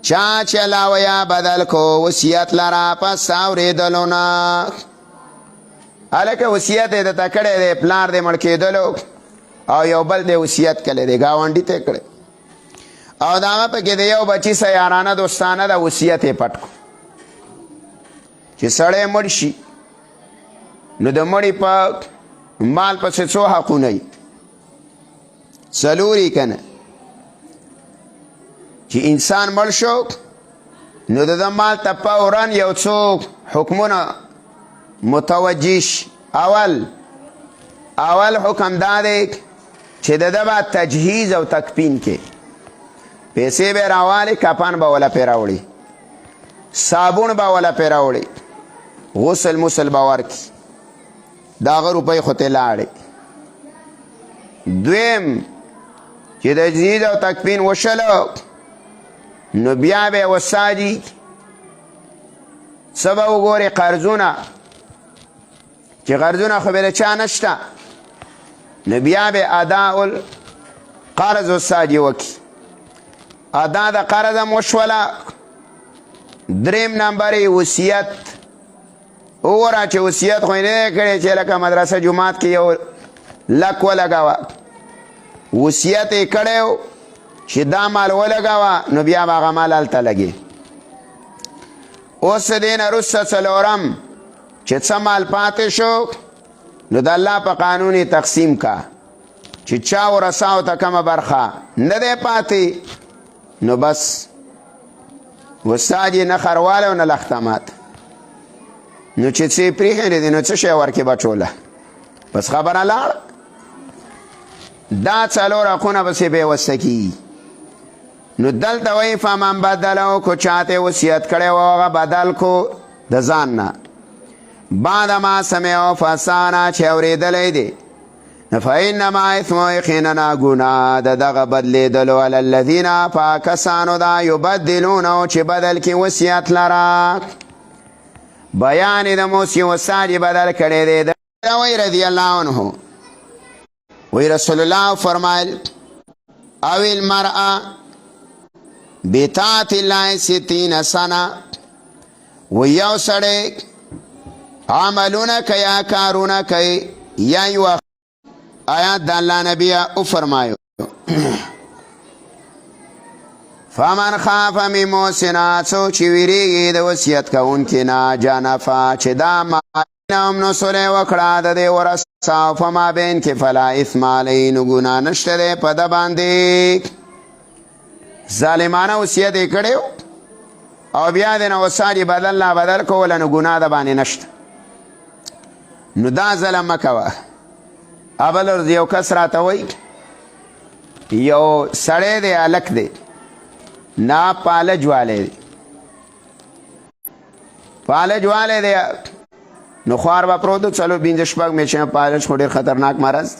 Speaker 1: چا چې لاویا بدل کو وصیت لرا پس اورېدلو نه هلکه وصیت یې درته کړی دی پلار دی مړ کېدلو او یو بل دی وصیت کړی دی ګاونډي ته یې کړی او د هغه پکې د یو بچي سه یارانه دوستانه ده وصیت یې پټ کو چې سړی مړ شي نو د مړي په مال پسې څو حقونه وي څلور یې که نه چې انسان مړ شو نو د مال ته فورا یو څو حکمونه متوجه شي. اول حکم دا دی چې د ده به تجهیز او تکفین کې پیسې به راوالي، کفن به وله پرې راوړي، صابون به وله پرې راوړي، غسل مسل به ورکړي، د هغه روپۍ خو ترې لاړې. دویم چې د تجهیز او تکفین وشله نو بیا به وساجي څه به وګورې قرضونه، چې قرضونه خو به د چا نشته، نو بیا به اداء القرض وساجي وکړي. ادا د قرض هم وشوله. دریم نمبر یې وصیت. وګوره چې وصیت خو یې نه دی کړی چې لکه مدرسه جومات کې یو لک ولګوه، وصیت یې کړی و چې دا مال ولګوه، نو بیا به هغه مال هلته لګي. اوس د دې نه وروسته څلورم چې څه مال پاتې شو نو د الله په قانون یې تقسیم کا، چې چا ورثاو ته کومه برخه نه دی پاتې نو بس وساج یې نه خرواله او نه لختمات، نو چې څه یې پرېښی دی نو څه شی ورکې بچوله، بس خبره لاړه. دا څلور حقونه پسې بې وسته کېږي. نو دلته وایي فمن بدله کو چاته وصیت کړی و هغه بدل کو د ځان نه بعد ما سمعو فسانه چې اورېدلی دی فإنما اثمو یقینا ګناه د دغه بدلېدلو علی الذین په کسانو ده یبدلونه چې بدل کړي وصیت لره. بیان یې د موسی وساج بدل کړی دی. وی رضی الله عنه وی رسول الله فرمایل او المرأة بطاعت الله 60 سنه و یو سړی عملونه کوي کارونه کوي یا یو آیات د الله نبی او فرمایو فمن خاف من موسنا څوک چې ویریږي د وصیت کوونکي نه جانفا چې دا هم نو سولی وکړه د دې ورثه فما بین کې فلا اثم علیه نو ګناه نشته دی په ده باندې. ظالمانه وصیت یې کړی او بیا د نه وصاج بدل لا بدل کوله نو ګناه د باندې نشته. نو دا ظلم مه کوه. اول ورځ یو کس راته وایي یو سړی دی هلک دی نه پالج والی دی، پالج والی دی نو خوار به پروت و څلور پنځه شپږ میاشتې پالج خو ډېر خطرناک مرض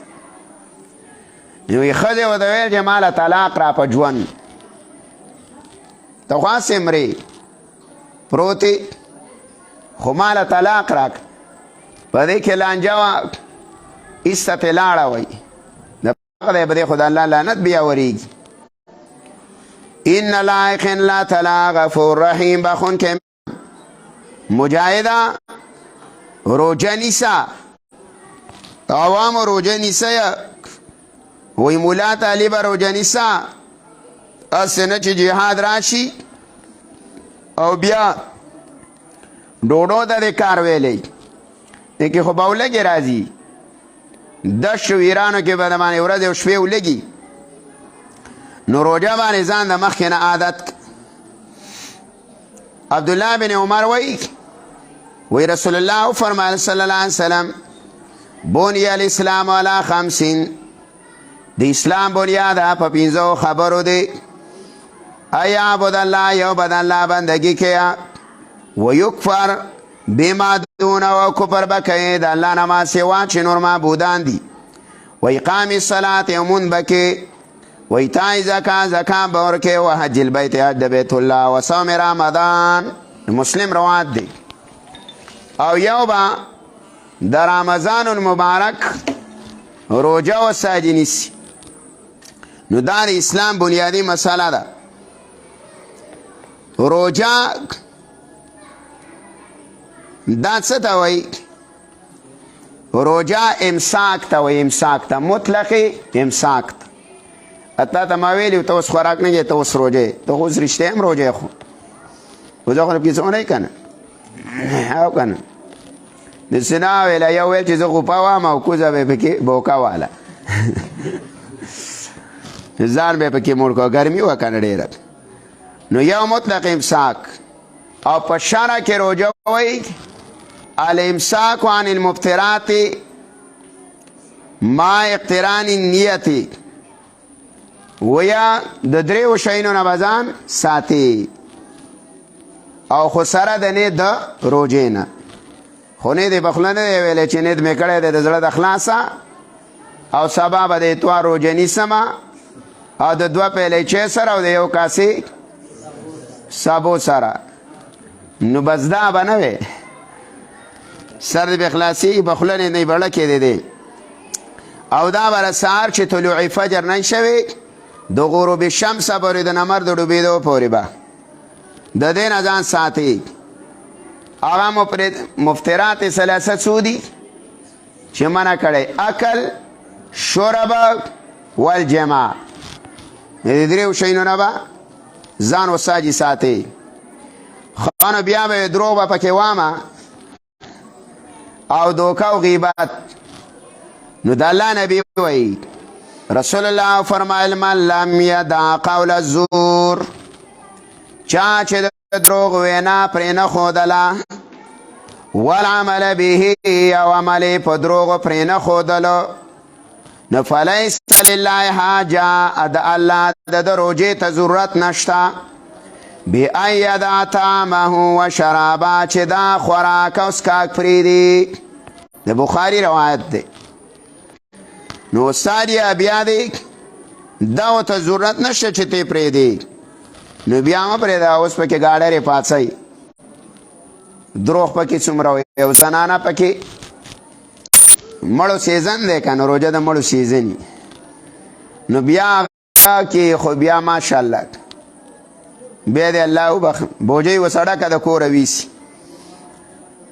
Speaker 1: نو یې ښځې ورته ویل چې ماله طلاق را په ژوند ته خو هسې مرې پروتې خو ماله طلاق راک په دې کې لانجه وه ایسته ترې لاړه وایي د خدای په دې خو د الله لعنت بیا ورېږي. ان لایق لا تلا غفور رحیم بخونکې مجاهده روجه نیسه عوامو روجه نیسه وی مولا طالبه روجه نیسه هسې نه چې جهاد راشي او بیا ډوډو ته دې کار ویلی دې کې خو به ولګې راځي دشو ایرانو کې به د باندې ورځ او شپې ولګي نو روجه باندې ځان د مخکې نه عادت. عبدالله بن عمر وی رسول الله فرمایل صلی الله علیه وسلم بنی الاسلام علی 5 د اسلام بنیاد په 5 خبرو دی ای عبد الله یو بد الله بندگی کیا و یکفر بما دون و کفر بکی د الله نه ما سوا چې نور معبودان دي و اقام الصلاه یومون بکی و ایتاء زکات بورکه و حج البیت حج بیت الله و صوم رمضان مسلم روایت دی. او یو با در رمضان المبارک روجه و ساجی نیسی نو دا د اسلام بنیادی مسئله ده. روجه دا څه ته وایي روجه امساک ته وایي امساک ته مطلقی امساک ته اتا ته ما ویلي ته اوس خوراک نه کوې ته اوس روجه ته خو اوس رښتیا هم روجه خو روجه خو کې څه ونه کنه او کنه داسې نه ویله یو ویل چې زه غوپه وم او کوزه به یې پکې بوکه واله ځان به یې پکې موړ کړه ګرمي وه کنه ډېره نو یو مطلق امساک او په شرع کې روجه وایي الامساک عن المفطرات ما اقتران النیت ویا د دریو شیانو نه به ځان ساتي او خو سره د نیت د روجې نه خو نیت یې په خوله نه دی ویلی چې نیت مې کړی دی د زړه د خلاصه او سبا به د اتوار روجه نیسمه او د 2 پیلچې سره او د 1 کاسې سابو سره نو بس دا به نه وی سر د بخلاصي په خوله نه بړه کېدی دی او دا به سهار چې طلوع فجر نه شوي د غروب شمس پورې د نمر د ډوبېدو پورې به د دې نه ځان ساتي هغه مفطرات ثلاثه څو دي چې منع کړی اکل شرب والجماع د دریو شیانو نه به ځان وساجي ساتي خو نو بیا به دروغ به پکې وامه او دوکه او غیبت نو د الله نبی وایي رسول الله فرمایل من لم یدع قول الزور چا چې د دروغ وینا پرې نه ښودله والعمل به او عمل په دروغو پرې نه ښودلو نو فلیس لله حاجه د الله د روجې ته ضرورت نشته بأن یدع طعامه و شرابه چې دا خوراک او څښاک پرېږدي د بخاري روایت دی نو استاد یې بیا دی دا ورته ضرورت نشته چې ته پرېږدي نو بیا مه پرېږده اوس پکې ګاډرې پاڅئ دروغ پکې څومره وي او زنانه پکې مړو سیزن دی که نو روژه د مړو سیزن نو بیا کې خو بیا ماشاءالله بیا دی الله وبخ بوجۍ وسړکه د کوره ویسي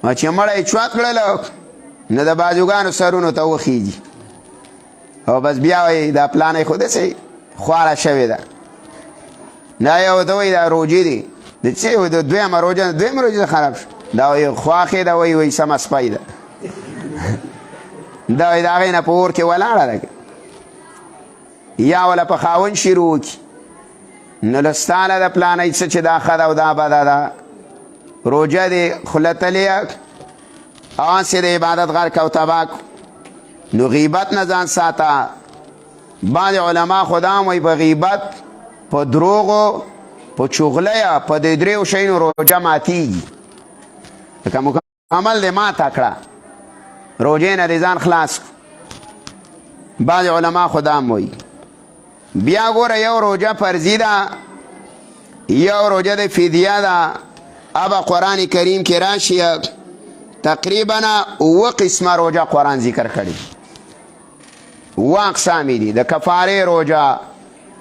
Speaker 1: چې مړی چوات کړله نه د بازوګانو سرونو ته وخیږي او بس بیا وایي دا پلانه خو داسې خواره شوې ده دا یو ته وایي دا روجې دي د څه وایي د دویمه روجه خراب شو دا وایي خواښې ده وایي سمه سپی ده دا وایي د هغې نه په اور کې ولاړه ده یا وله په خاوند شروع وکړي نو لستاله د پلانۍ څه چې دا ښه ده او دا بده ده روجه دې خوله تلې هسې د عبادت غرق او تباه نو غیبت نه ځان ساته بعضې علما خو دا هم وایي په غیبت په دروغو په چغلیه په دې دریو شیانو روجه ماتېږي لکه مکمل دې ماته کړه روجې نه دې ځان خلاص کړو بعضې علما خو دا هم وایي بیا ګوره یو روجه فرضي ده یو روجه د فدیه ده ابا قرآن کریم کې راشي تقریبا 9 قسمه روجه قرآن ذکر کړي 9 اقسامې دي د کفارې روجه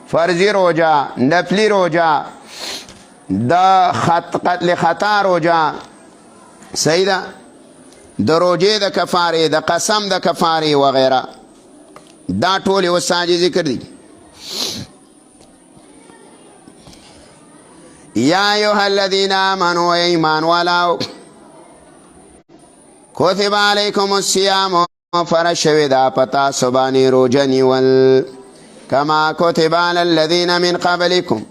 Speaker 1: فرضي روجه نفلي روجه د قتل خطا روجه صحیح ده د روجې د کفارې د قسم د کفارې وغیره دا ټولې اوس ذکر دي یا ایها الذین آمنوا ایمان والاو کتب علیکم الصیام فرض شوی دا پتا سبانی روجه نیول کما کتب علی الذین من قبلکم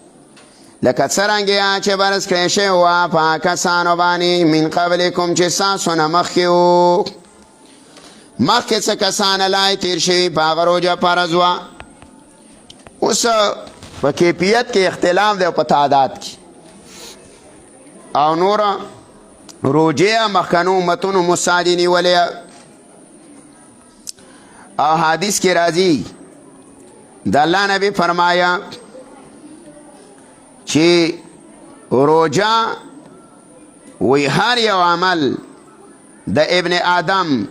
Speaker 1: لکه څرنګه چې برس کړی شوی وه په کسانو باندې من قبلکم چې ستاسو نه مخکې وو مخکې څه کسان لای تیر شوي په هغه روجه فرض وه اوس په کیفیت کې اختلاف دی او په تعداد کې او نوره روجه مخکنو امتونو مساعدې نیولې او حدیث کې راځي د الله نبی فرمایا چې روجه وی هر یو عمل د ابن آدم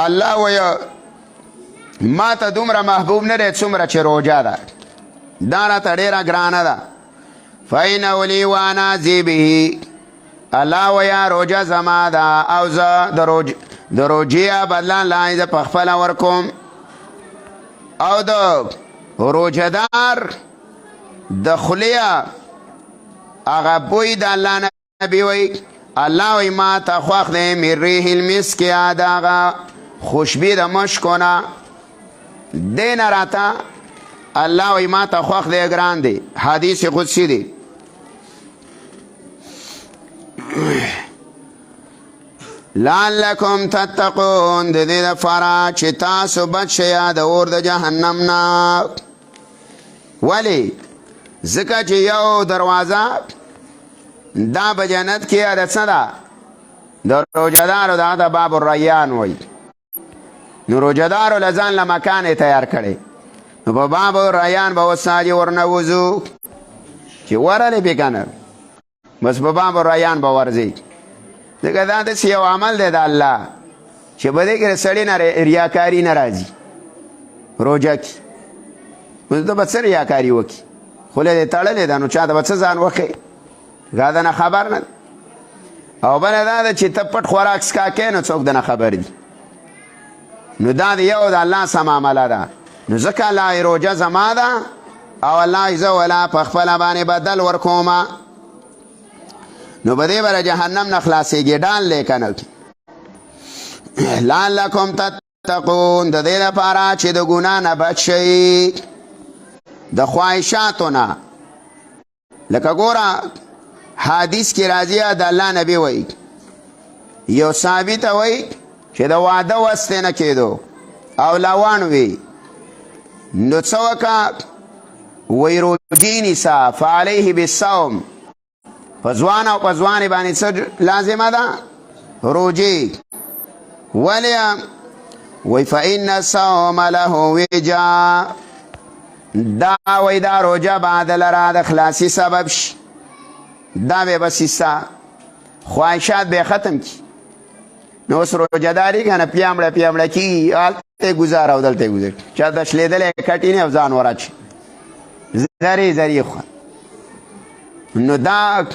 Speaker 1: الله وی ما ته دومره محبوب نه دی څومره چې روجه ده دا راته ډېره ګرانه ده فإنه لي وأنا أجزي به الله ویا روجه زما ده او زه د روجې بدله لا زه پخپله ورکوم او د روجهدار د خولې هغه بوی د الله نبی وی الله وی ما ته خوښ دی من ریح المسک د هغه خوشبی د مشکو نه دی نه راته الله وی ما ته خوښ دی ګران دی حدیث قدسی دی لعلکم تتقون د دې دپاره چې تاسو بچ شئ د اور د جهنم نه. ولې ځکه چې یو دروازه دا په جنت کې د څه ده د روژهدارو دغه ته باب الریان وایي. نو روژهدارو له ځان له مکان یې تیار کړی. نو په باب الریان به اوس ساجې ورنوځو چې ورلې پې که نه بس په باب الریان به ورځئ. ځکه دا داسې یو عمل دی د الله چې په دې کې د سړي نه ریاکاري نه راځي. روژه کې اوس ته به څه ریاکاري وکړي؟ خوله دې تړلې ده نو چا ته به څه ځان وښیې؟ دا د نه خبر نه ده. او بله دا ده چې ته پټ خوراک څکا کوې نو څوک د نه خبر دي. نو دا د یو د الله سم عمله ده. نو ځکه الله روژه زما ده او الله زه ولا په خپله باندې بدل ورکومه. نو په دې به د جهنم نه خلاصېږي ډال دی که نه. لعلکم تتقون د دې لپاره چې د ګناه نه بچ شئ د خواهشاتو نه. لکه ګوره حدیث کې راځي د الله نبی وایي یو صحابي ته وایي چې د واده وس نه کېدو او لوان وي نو څه وکړه؟ وایي روژې نیسه فعلیه بالصوم. په ځوان او په ځوانې باندې څه لازمه ده؟ روژې. ولې؟ وایي فإن الصوم له وجا. دا وایي دا روژه به د لره د خلاصي سبب شي. دا به بس ستا خواهشات به ختم کی. نو اوس روژهداري که نه پیامړه کېږي هلته ګزاره او دلته ګزاره چا دشلېدلی کټي نه او ځان وراچي زرې خوا. نو دا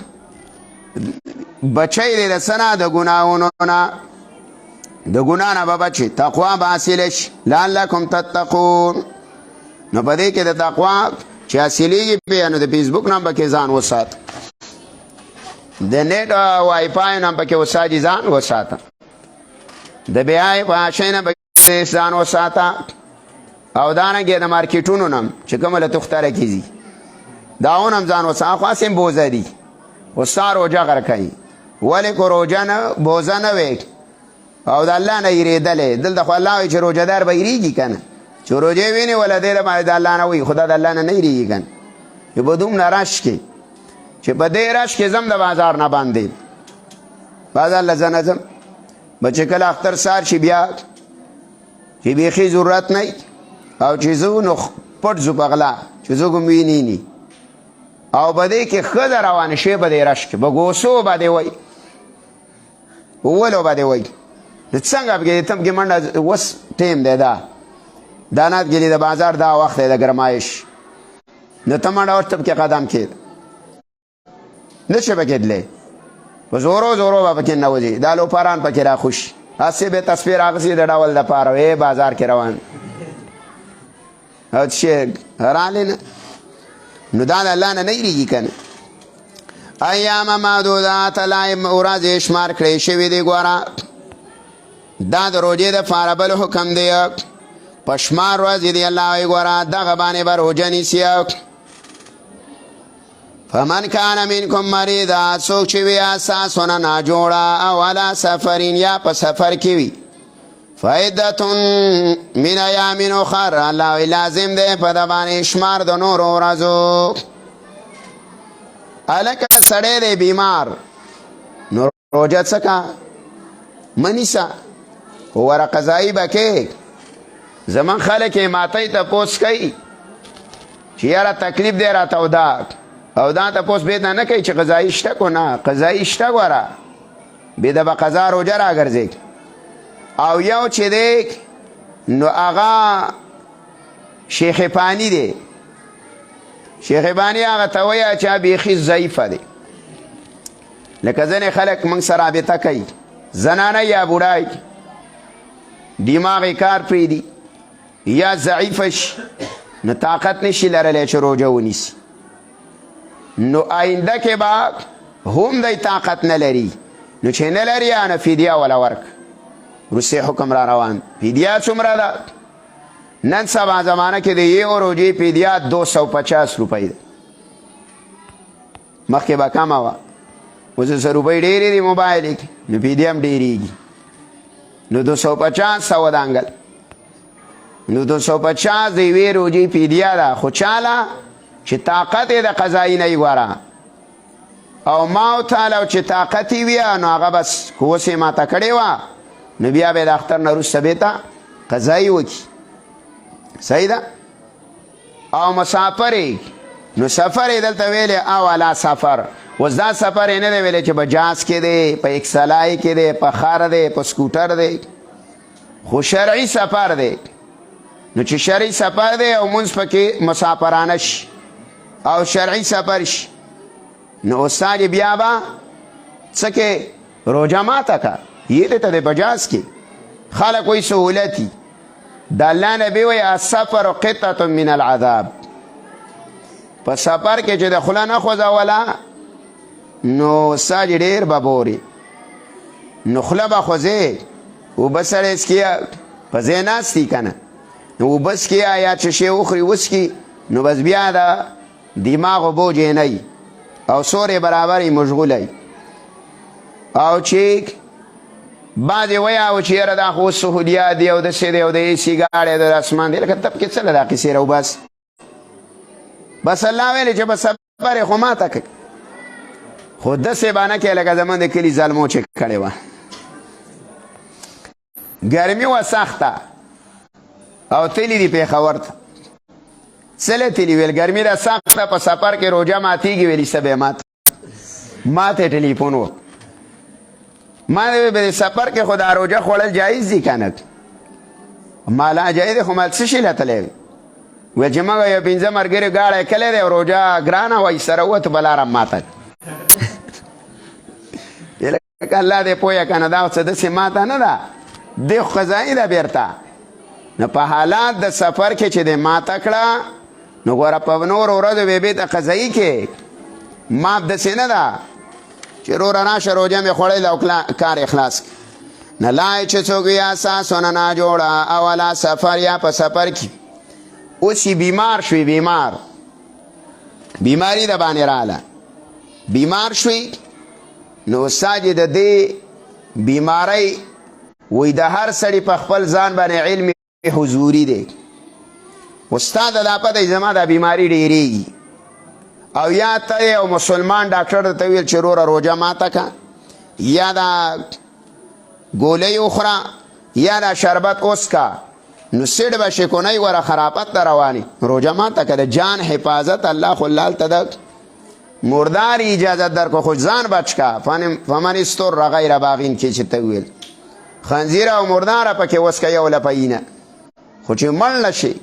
Speaker 1: بچی دی د څه نه د ګناهونو نه د ګناه نه به بچي تقوا به حاصله شي. لعلکم تتقون. نو په دې کې د تقوا چې حاصلېږي پې نو د فیسبوک نه به کې ځان وساته د نیټ وای فای نه به کې وساجي ځان وساته د بیای فحاشۍ نه به ځان وساته او دارنګې د مارکیټونو نه چې کومه له تختره کېږي دا هغو نه هم ځان وساته. خاص هم بوزه دي خو ستا روژه غر کوي. ولې که روژه نه بوزه نه وی او د الله نه یېرېدلی دلته خو الله وایي چې روژهدار به یېرېږي که نه چې روژې وینې وله دې لپاره د الله نه وایي خو دا د الله نه نه یېرېږي که نه چې به دومره رش کې چې په دې رش کې ځم د بازار نه باندې بازار له زه نه ځم به چې کله اختر سهار شي بیا چې بیخي ضرورت نه او چې ځو نو پټ ځو په غلا چې څوک هم ویني ني او په دې کې ښځه روانه شوې په دې رش کې به ګوسو به دې وایي ولو به دې وایي نو څنګه پکې تم کې منډه اوس ټیم دی دا نات ګلي د بازار دا وخت دی د ګرمایش نو ته منډه ورته پکې قدم کېد نشي به کېدلی په زورو به پکې ننوځي دا لوپاران پکې راخوشي هسې به تصویر اخیستي د ډول دپاره ای بازار کې روان او چې رالې نه نو دا د الله نه نه یېرېږي که نه. ایامه معدودات الله ورځې شمار کړی شوي دي. ګوره دا د روژې دپاره بل حکم دی په شمار ورځې دی الله وایي ګوره دغه باندې به روژه نیسي. فمن کان منکم مریضا څوک چې وي اساسونه ناجوړه او علی سفرین یا په سفر کې وي فعدتون من ایام اخر الله وایي لازم دی په ده باندې شمار د نورو ورځو. هلکه سړی دی بیمار نو روژه څه که مه نیسه خو وره قضایي به کې زمون خلک یې ماتی تپوس کوي چې یاره تکلیف دی راته او دا تپوس بې نه کوي چې قضایي شته کو نه قضایي شته ګوره بې د به قضا روژه راګرځي. او یو چې دی نو هغه شیخ پانی دی. شیخ پانی هغه ته وایه چې بیخي ضعیفه دی لکه ځینې خلک موږ سره رابطه کوي زنانه یا بوډای دماغ یې کار پرېږدي یا ضعیفه شي نو طاقت نشي لرلی چې روژه ونیسي نو آینده کې به هم دی طاقت نه لري نو چې نه لري نو فدیه وله ورک. روسي حکم را روان فدیه څومره ده؟ نن سبا زمانه کې د یو روژې فدیه 250 روپۍ ده. مخکې به کمه وه اوس 100 روپۍ ډېرې دي موبایل کې نو فدیه هم ډېرېږي نو 250 سوه د انګل نو 250 د یوې روژې فدیه ده خو چاله چې طاقت یې د قضایي نه ګوره او ما او تعالی چې طاقت یې وي نو هغه بس که اوس یې ماته کړې وه نو بیا به د اختر نه وروسته بېرته قضایي وکړي صحیح ده او مسافر یې نو سفر یې دلته ویلې اولا سفر اوس دا سفر یې نه دی ویلی چې په جاز کې دی په اکسلای کې دی په خر دی په سکوټر دی خو شرعي سفر دی نو چې شرعي سفر دی او مونځ پکې مسافرانه شي او شرعي سفر شي نو استاد بیا به څه کې روژه ماته که یې دې ته دی په جاز کې خلک وایي سهولتي د الله نبي وایي السفر قطعة من العذاب په سفر کې چې د خوله نه خوځوله نو استاد ډېر به بوري نو خوله به خوځې اوبه سړی څکي په ځای ناستي که نه نو اوبه څکي یا څه شی وخوري وڅکي نو بس بیا د دماغ بوج یې نه او سور برابر یې مشغوله او چې بعضې وایي او چې یاره دا خو سهولیات دي او داسې دی او د ایسي ګاډی د اسمان دی لکه تب کې څه له دا قیسې راوباس بس الله ویلې چې په سفر یې خو ماته کړ خو داسې بانه کې لکه زمون د کلي ظلمو چې کړې وه ګرمي وه سخته او تلي دي پېښور ته څه له تلي ویل ګرمي ده سخته په سفر کې روژه ماتېږي ویلي څه به ما ته ټلیفون و ما د سفر کې خو دا روژه خوړل جایز دي که نه ما لا جایز دی خو ما څه شي له تلی ویل چې موږ یو 5 ملګري ګاډی کلی دی او روژه ګرانه وایي سره ووتو بلاره ماته لکه الله دې پوهه که نه دا څه داسې ماته نه ده دې خو قضایي ده بېرته نو په حالات د سفر کې چې دې ماته کړه نو ګوره په نورو ورځو به بېرته قضایي کې مات داسې نه ده چې روره راشه روژه مې خوړل او کار اخلاص نه لای چې څوک وي اساسونه ناجوړه اوله سفر یا په سفر کې اوس یې بیمار شوي بیماري د باندې راله بیمار شوي نو استاد یې د دې بیمارۍ وایي د هر سړي په خپل ځان باندې علم حضوري دی استاد دا پته زما دا بیماری ډېرېږي او یا ته یو مسلمان ډاکټر ته ویل چې روره روژه ماته که یا دا ګولۍ وخوره یا دا شربت اوسکه نو سیډ به شکونی وره خرافت ته رواني روژه ماته که د جان حفاظت الله خو لالته د مردار اجازت در که خو ځان بچ که فمن استر غیر باغین کې چې ته ویل خنزیر او مرداره پکې وسکه یو لپینه خو چې مړ نه شي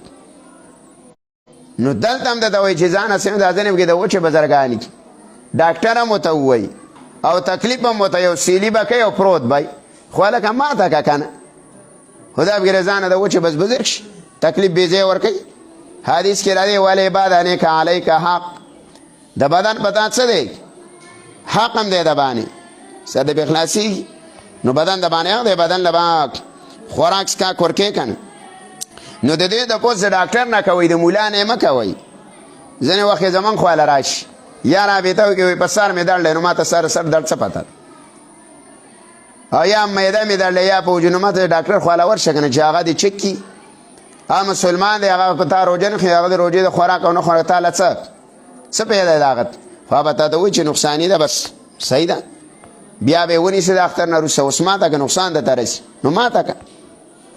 Speaker 1: نو دلته هم درته وایي چې ځان هسې دا ځینې کې د وچې بزرګانې کې ډاکټر هم ورته ووایي او تکلیف هم ورته یو سیلي به کوي او پروت به خو هلکه ماته که که نه خو دا بګیره ځانه د وچې بس بزرګ شي تکلیف بې ځای ورکوي حدیث کې راځي ولې بدنک علیک حق د بدن پتا څه دی حق هم دی د باندې څه د بخلاصي نو بدن د باندې د بدن له خوراک څخه کورکې کنه نو د دې د پوس ډاکټر نه کوي د مولا نه مه کوي ځینې وخت زمون خواله راشي یا رابطه وکړي په سر مې درد دی نو ماته سر درد څه پته او یا معده مې درد دی یا په وجود نو ماته ډاکټر خواله ورشه که نه چې هغه دې چک کړي هغه مسلمان دی هغه په تا روژه نه خوري هغه د روژې د خوراک او نه خوراک تا له څه پیدا دی د هغه خو هغه به تا ته وایي چې نقصاني ده بس صحیح ده بیا به یې ونیسي د اختر نه وروسته اوس ماته که نقصان درته رسي نو ماته که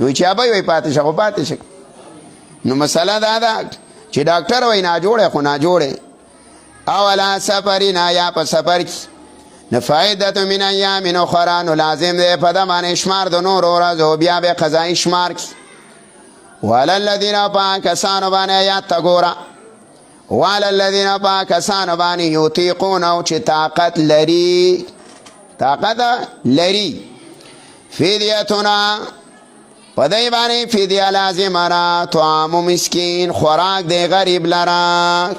Speaker 1: نو چې ابۍ وایي پاتې شه خو پاتې شه نو مسله دا ده چې ډاکټر وایي ناجوړی خو ناجوړی اولا سفرنا یا په سفر کې نو فایدت من ایام اخرى نو لازم دی په ده باندې شمار د نورو ورځو بیا به قضایي شمار کړي وعلى الذین په کسانو باندې آیات ته ګوره وعلى الذین په کسانو باندې یطیقونه چې طاقت لري فدیتونه په دی باندې فدیه لازمه ده طعام مسکین خوراک دی غریب لره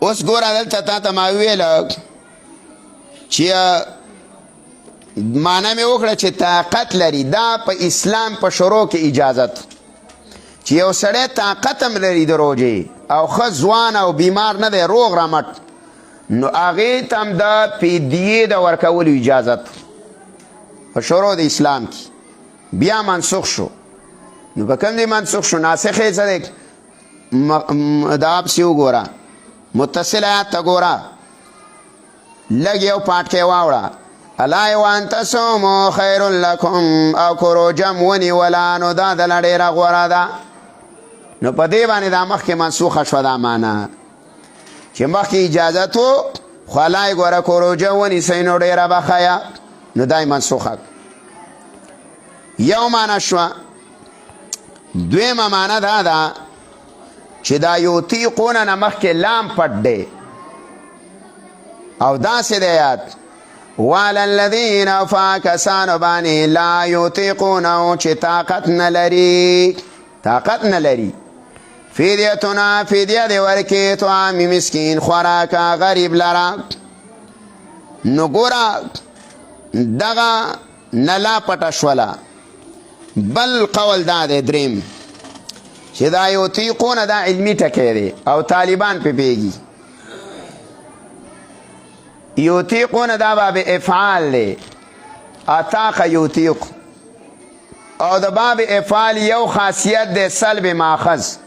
Speaker 1: اوس ګوره دلته تا ته ما وویله چې معنی مې وکړه چې طاقت لري دا په اسلام په شروع کې اجازت چې یو سړی طاقت هم لري د روژې او ښه ځوان او بیمار نه دی روغ رمټ نو هغې ته هم د فدیې د ورکولو اجازت په شروع د اسلام کې بیا منسوخ شو. نو په کوم دی منسوخ شو؟ ناسخ یې څه دی؟ دا پسې وګوره، متصل آیات ته ګوره، لږ یو پاټکی واوړه. الا وان تصوموا خیر لکم، او که روژه م ونیوله نو دا دله ډېره غوره ده. نو په دې باندې دا مخکې منسوخه شوه دا معنا چې مخکې اجازت و، خو الله یې ګوره که روژه ونیسئ نو ډېره به ښه، نو دا یې منسوخه. یو معنا شوه. دویمه معنا دا ده چې دا یطیقونه نه مخکې لام پټ دی او داسې دی آیات وعلى الذین او کسانو باندې لا یطیقونه چې طاقت نه لري فدیتنا فدیه دی ورکې طعام مسکین خوراکه غریب لره. نو ګوره دغه نه لا پټه شوله. بل قول دا دی دریم چې دا یطیقونه دا علمي ټکی دی او طالبان پې پیږي. یطیقونه دا باب افعال دی، اطاق یطیق، او د باب افعال یو خاصیت دی سلب ماخذ.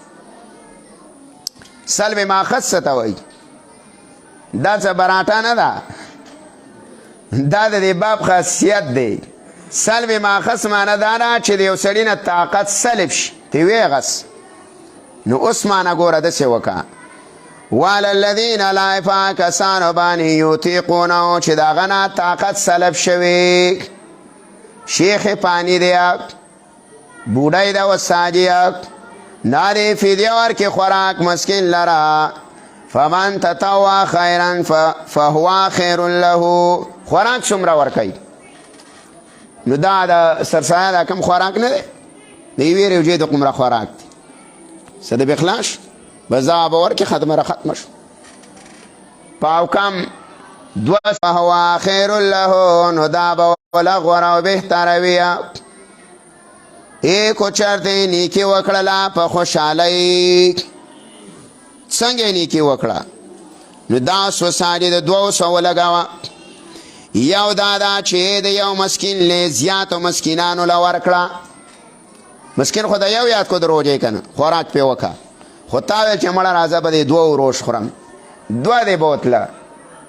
Speaker 1: سلب ماخذ څه ته وایي؟ دا څه براټه نه ده، دا د دې باب خاصیت دی. سلب ماخذ معنی دا ده چې د یو سړي نه طاقت سلب شي، ته ویې نو اوس معنی ګوره داسې وکړه وعلى الذین لا کسانو باندې یطیقونه چې د هغه نه طاقت سلب شوي. شیخ پانی دی، بوډۍ ده وساجي، نارې فدیه ورکې خوراک مسکین لره. فمن تطوع خیرا فهو خیر له. خوراک څومره ورکوي؟ نو دا د سرسایه دا کم خوراک نه دی، د یوې روژې د قمره خوراک دی. څه د بخلاش بس دا به ورکې ختمه را ختمه شو. پاو کم دوه فهو خیر له، نو دا به وله غوره او بهتره وي. کو چرته نیکي وکړله په خوشحالۍ، څنګه یې نیکي وکړه؟ نو دا سوساجي د 200 ولګوه. یو دا ده چې د یو مسکین له زیاتو مسکینانو له ورکړه. مسکین خو د یو یاد کو د روژې که نه خوراک پې وکړه، خو تا ویل چې مړه راځه به د 2 روژ خورم، 2 دې بوتله.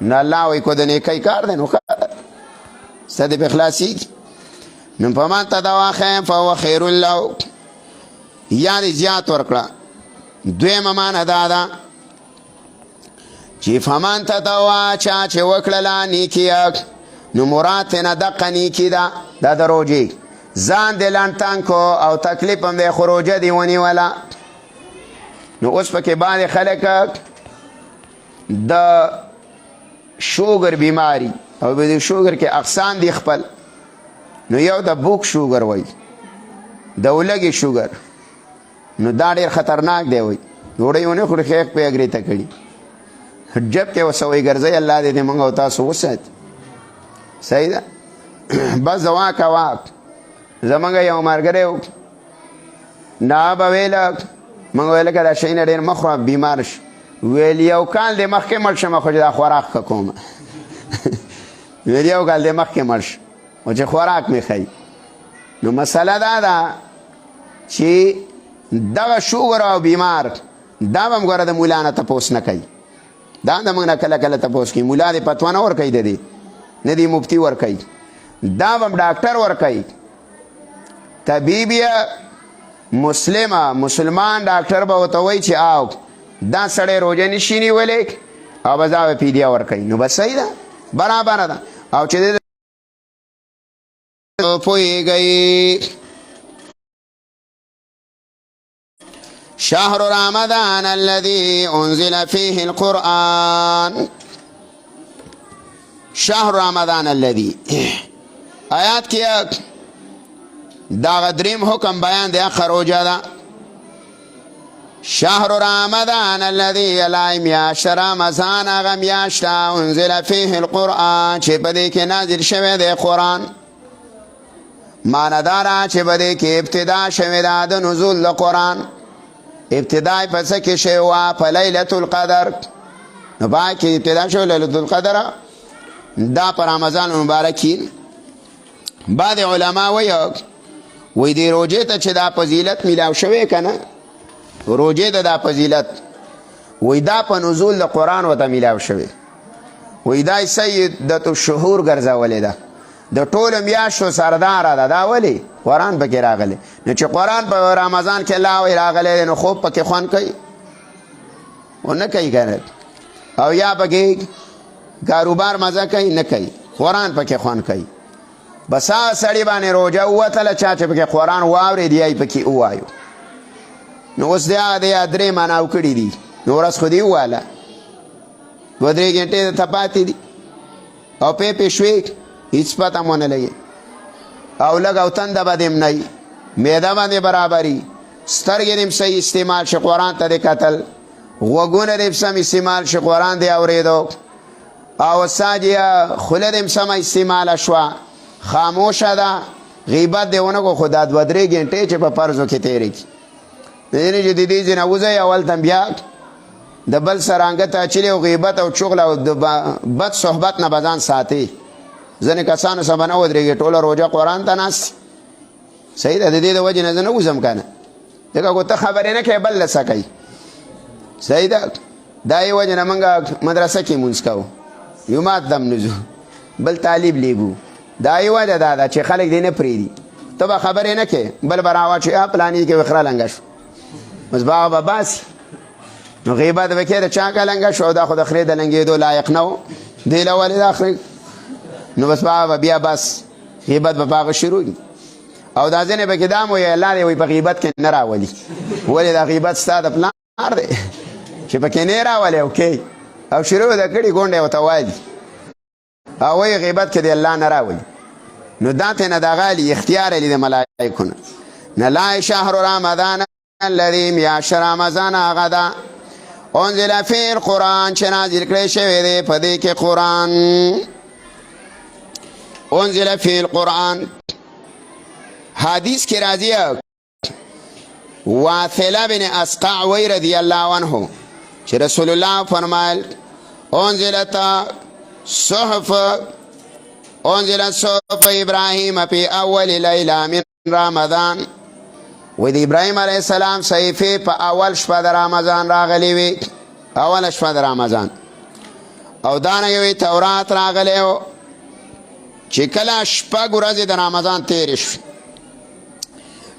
Speaker 1: نو الله وایي کو د نیکۍ کار دی نو څه دې پې خلاصېږي. نو فمن تطوع خیرا فهو خیر له، یا دې زیات ورکړه. دویمه معنی دا ده چې فمن تطوع چا چې وکړله نیکي، نو مراد ترې نه دقه نیکي ده، دا د روژې ځان دې لنډ تنګ کو او تکلیف هم دی خو روژه دې ونیوله. نو اوس پکې باندې خلک د شوګر بیماری او د شوګر کې اقسام دي خپل. نو یو د بوک شوګر وای، د ولګي شوګر، نو دا ډېر خطرناک دی وای. ډوډۍ ونه خوري خیق په اګرې ته کړي جب کې وسوي ګرځي. الله دې موږ او تاسو وساتي. صحیح ده. بس دوا کوه. زمونږ یو ملګری و، نه به ویله موږ ویله که دا شی نه ډېر مه خوره بیمار شي. ویل یو کال دې مخکې مړ شم خو چې دا خوراک ښه کوم. ویل یو کال دې مخکې مړ شم او چې خوراک مې ښایي. نو مسله دا ده چې دغه شوګر او بیمار دا به هم ګوره د ملا نه تپوس نه کوي. دا د موږ نه کله کله تپوس کوي. ملا دې فتوا نه ورکوي، د دې نه دې مفتي ورکوي، دا به هم ډاکټر ورکوي. طبیب یا مسلمان ډاکټر به ورته وایي چې آو دا سړی روژه نشي نیولی او بس دا به فدیه ورکوي. نو بس صحیح ده، برابره ده. او چې د پوهېږئ شهر رمضان الذي انزل فيه القرآن. شهر رمضان الذي آیات کې دا غدریم حکم بیان دی خروجه ده. شهر رمضان الذي لا میاشت رمضان هغه میاشت انزل فيه القرآن چې په دې کې نازل شوی دی قرآن. معنی دا ده چې په دې کې ابتدا شوی ده د نزول د قرآن. ابتدا یې په څه کې شوی وه؟ په لیلة القدر. نو پای کې ابتدا شو لیلۃ القدر دا پر رمضان مبارک کې. بعض علما وایي دې روژې ته چې دا فضیلت میلاو شوی که نه، روژې ته دا فضیلت وایي دا په نزول د قرآن ورته میلاو شوی. وایي دا سیدة الشهور ګرځولې ده، د ټولو میاشتو سرداره ده. دا ولې؟ قرآن پکې راغلی. نو چې قرآن په رمضان کې الله وایي راغلی دی نو خوب پکې خوند کوي او نه کوي که، او یا پکې کاروبار مزه کوي نه کوي، قرآن پکې خوند کوي. بس هغه سړي باندې روژه ووتله چا چې پکې قرآن واورېد یا یې پکې ووایو. نو اوس د هغه د 3 معناو کړي دي، نو ورځ خو دې وواله 2-3 ګنټې درته پاتې دي او پې شوې هېڅ پته مو نه لګي، او لږ او تنده به دې م نه وي، معده باندې برابري، سترګې دې م صحیح استعمال شي قرآن ته دې کتل، غوږونه دې سم استعمال شي قرآن دې اورېدو، او ساجیا خوله دې م سمه استعماله شوه، خاموشه ده، غیبت دې ونه کو. خو دا 2-3 ګنټې چې په فرضو کې تېرې کړي دې چې د دې ځای نه وځئ اول ته بیا د بل سره انګته اچلې او غیبت او چغله او د بد صحبت نه به ځان ساتي. ځینې کسانو سره به نه ودرېږي، ټوله روژه قرآن ته ناست. صحیح ده، د دې د وجې نه زه نه وځم که نه، ځکه خو ته خبرې نه کوې بل له څه کوي. صحیح ده، دا یې وجې نه موږ مدرسه کې مونځ کوو، جومات دم نه ځو، بل طالب لیږو. دا یې وجه دا ده چې خلک دې نه پرېږدي. ته به خبرې نه کوې، بل به راواچوي پلانې کې وخره لنګه شو، بس باغ به باسي. نو غیبت به کې د چا که لنګه شو، دا خو د خرې د لنګېدو لایق نه و، دې له ولې دا خرې. نو بس باغ به بیا بس غیبت به باغ شروع وي. او دا ځینې پکې دا م وایي الله دې وایي په غیبت کې نه راولي. ولې دا غیبت ستا د پلار دی چې پکې نه راولي اوکې، او شروع د کړي ګونډې ورته والي او وایي غیبت کې دې الله نه راولي. نو دا ته نه دغه علي اختیار علي د ملایکو نه. نه لا شهر رمضان الذي میاشت رمضان هغه ده انزل فی القرآن چې نازل کړی شوی دی په دې کې قرآن. انزل فی القرآن حدیث کې راځي واثله بن اسقع وی رضی الله عنه چې رسول الله فرمایل انزلت صحف ابراهیم فی اول لیله من رمضان. و د ابراهیم علیه السلام صحیفې په اول شپه د رمضان راغلی وي، اول شپه د رمضان. او دانګې وی تورات راغلی و چې کله شپږ ورځې د رمضان تېرې شوې،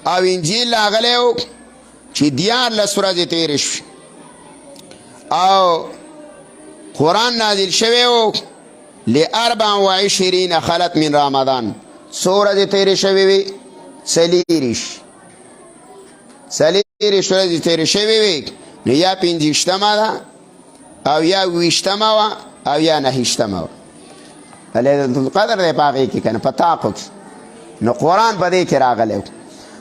Speaker 1: او انجیل راغلی و چې 14 ورځې تېرې شوې، او قرآن نازل شوی و ل24 خلت من رمضان. څو ورځې تېرې شوې وي؟ 40 ورځې تېرې شوې وي. نو یا 25مه ده او یا 20مه وه او یا 9مه وه. لیلۃ القدر دی په هغې کې که نه په طاقو کې. نو قرآن په دې کې راغلی و.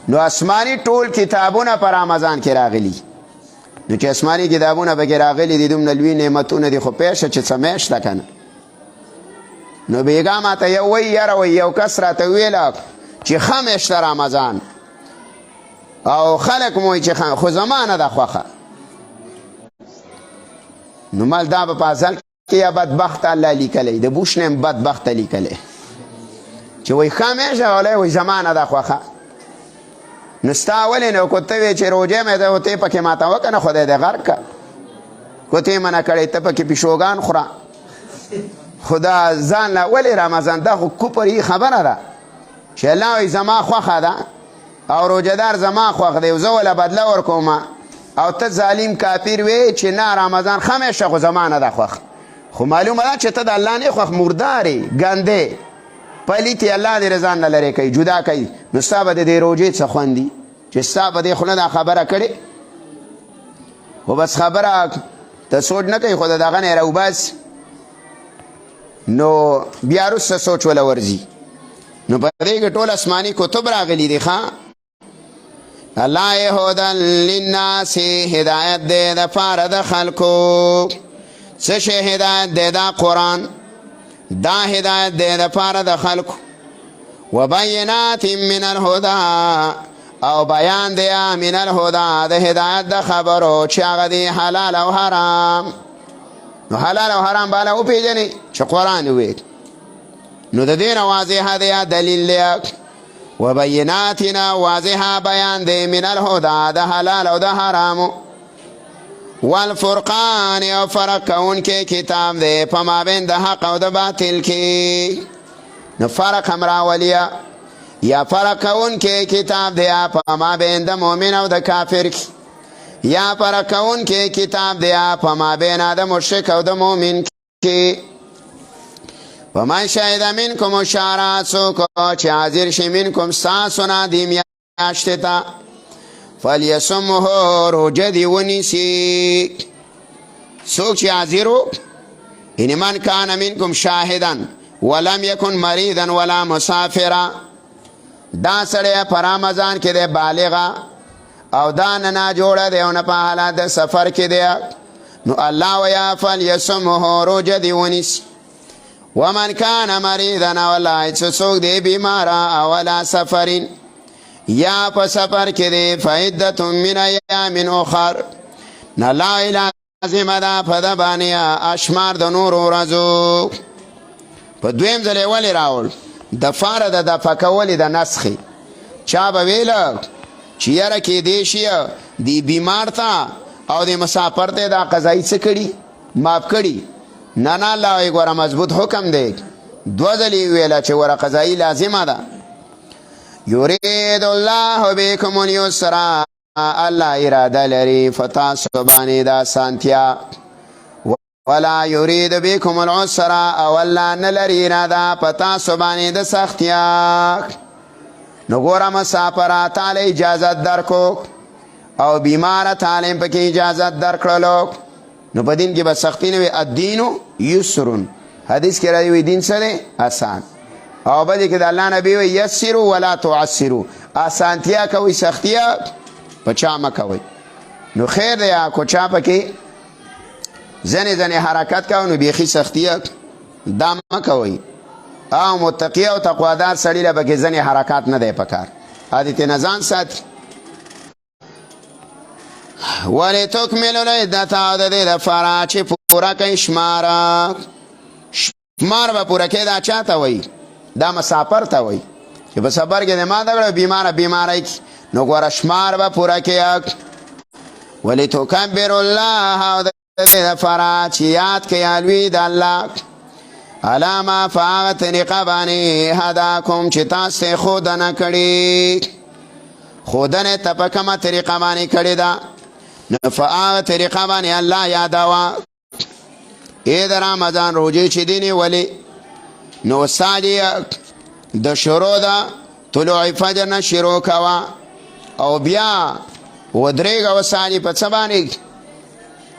Speaker 1: نو آسماني ټول کتابونه په رمضان کې راغلي. نو چې آسماني کتابونه پکې راغلي دي دومره لوی نعمتونه دي، خو پېښه چې څه میاشت ده که نه. نو بیګا ماته یو وایي یاره وایي یو کس راته ویله چې ښه میاشت ده رمضان، او خلک مو وایي چې خو زما نه ده خوښه. نو مال دا به په ازل کې یا بدبخت الله لیکلی، د بوش نه هم بدبخته لیکلی چې وایي ښه میاشت ده ولی وایي زما نه ده خوښه. نو ستا ولې نه که ته وایې چې روژې مې ده ته پکې ماته وکړه نه خدای دې غرق که، که ته یې منع کړی ته پکې پیشوګان خوره. خو دا ځان له ولې رمضان دا خو کوپر خبره ده چې الله وایي زما خوښه ده او روژهدار زما خوښ دی، زه وله بدله ورکوم، او ته ظالم کافر وی چې نه رمضان ښه میاشت خو زما نه ده خوښ. خو معلومه ده چې ته د الله نه خوښ، مردارې ګندې پلیتې الله دې رضا نه لرې کوي، جدا کوي. نو ستا به د دې روژې څه خوند دي چې ستا په دې خوله دا خبره کړې. خو بس خبره ته سوچ نه کوي، خو د دغه نه یې راوباسي، نو بیا وروسته سوچ وله ورځي. نو په دې کې ټول آسماني کتب راغلي دي. ښه الله هدى للناس هدایت دی د پاره د خلکو. څه شی هدایت دی؟ دا قرآن، دا هدایت دی د پاره د خلکو. وبینات من الهدى او بیان دی من الهدى د هدایت د خبرو چې هغه دی حلال او حرام. نو حلال او حرام بالا او پیژنې چې قرآن وی نو د دې نه واضحه دی دلیل دی وبیناتنا واضحه بیان دی من الهدى د حلال او د حرامو والفرقان او فرق کون کې کتاب دی په مابین د حق او د باطل کې نو فرق هم راولیا یا فرق کون کې کتاب دی په مابین د مؤمن او د کافر کې یا فرق کون کې کتاب دی په مابین د مشرک او د مؤمن کې ومن شهد منکم الشهر څوک چې حاضر شي منکم ستاسو نه دې میاشتې ته فلیصمه روژه دې ونیسي څوک چې حاضر و یعنې من کان منکم شاهدا ولم یکن مریضا ولا مسافرا دا سړی په رمضان کې دی بالغه او دا نه جوړه دی او نه په حالت د سفر کې دی نو الله ویا فلیصمه روژه دې ونیسي ومن کان مریضا ولا څوک دی بیماره ولا سفرین یا په سفر کې دی فعدة من ایام اخر نه لا لازمه ده په ده باندې اشمار د نورو ورځو په دویم ځل یې ولې راوړ دفاره د دفع کولې د نسخې چا به ویله چې یاره کیدی شي دی بیمار ته او د مسافر ته دا قضایي څه کړي معاف کړي نه نه الله وایي ګوره مضبوط حکم دی دوه ځلې ویله چې ګوره قضایي لازمه ده یرید الله بكم اليسر الله اراده لري فتاسو باندې دا سانتیا ولا یرید بكم العسر او الله نه لري اراده پتاسو باندې د سختیا نو ګوره مسافر تعالی اجازه درکو او بیمار تعالی پکې اجازه درکړلو نو په دین کې به سختی نه وي الدین یسر حدیث کې راځي وي دین سره آسان او بده کې د الله نبی وي یسروا ولا تعسروا آسانتیا کوي سختیا پچا مکوي نو خیر دی کو چا پکې ځنې حرکت کوي نو بیخي سختیا دا مکوي او متقی او تقوادار سړی له پکې ځنې حرکات نه دی پکار عادت نزان ساتي ولتکملوا العدة د دې لپاره چې پوره کړئ شمار به پوره کړئ دا چاته وایي دا مسافر ته وایي چې په سفر کې د ما دغه بیماری نو ګوره شمار به پوره کړئ ولتکبروا الله او د دې لپاره چې یاد کړئ الوی د الله علی ما په هغه طریقه باندې هداکم چې تاسو یې ښودنه کړې ښودنې ته په کومه طریقه باندې کړې ده نو په هغه طریقه باندې الله یادوه ای د رمضان روژې چې دي نیولې نو ساجی د شروع ده طلوع فجر نه شروع کوه او بیا ودرېږه وساجی په څه باندې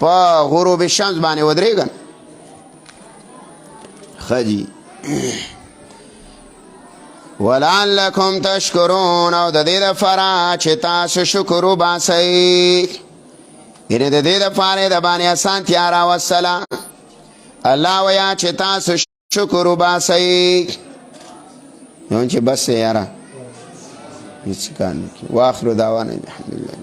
Speaker 1: په غروب شمس باندې ودرېږه خجی ولعلکم تشکرون او د دې دپاره چې تاسو شکر وباسئ یعنې د دې دپاره د باندې اسانتیا راوستله الله ویا چې تاسو شکر وباسئ نو چې بس یاره هیڅ کار نه کوي واخر دعوانا الحمدلله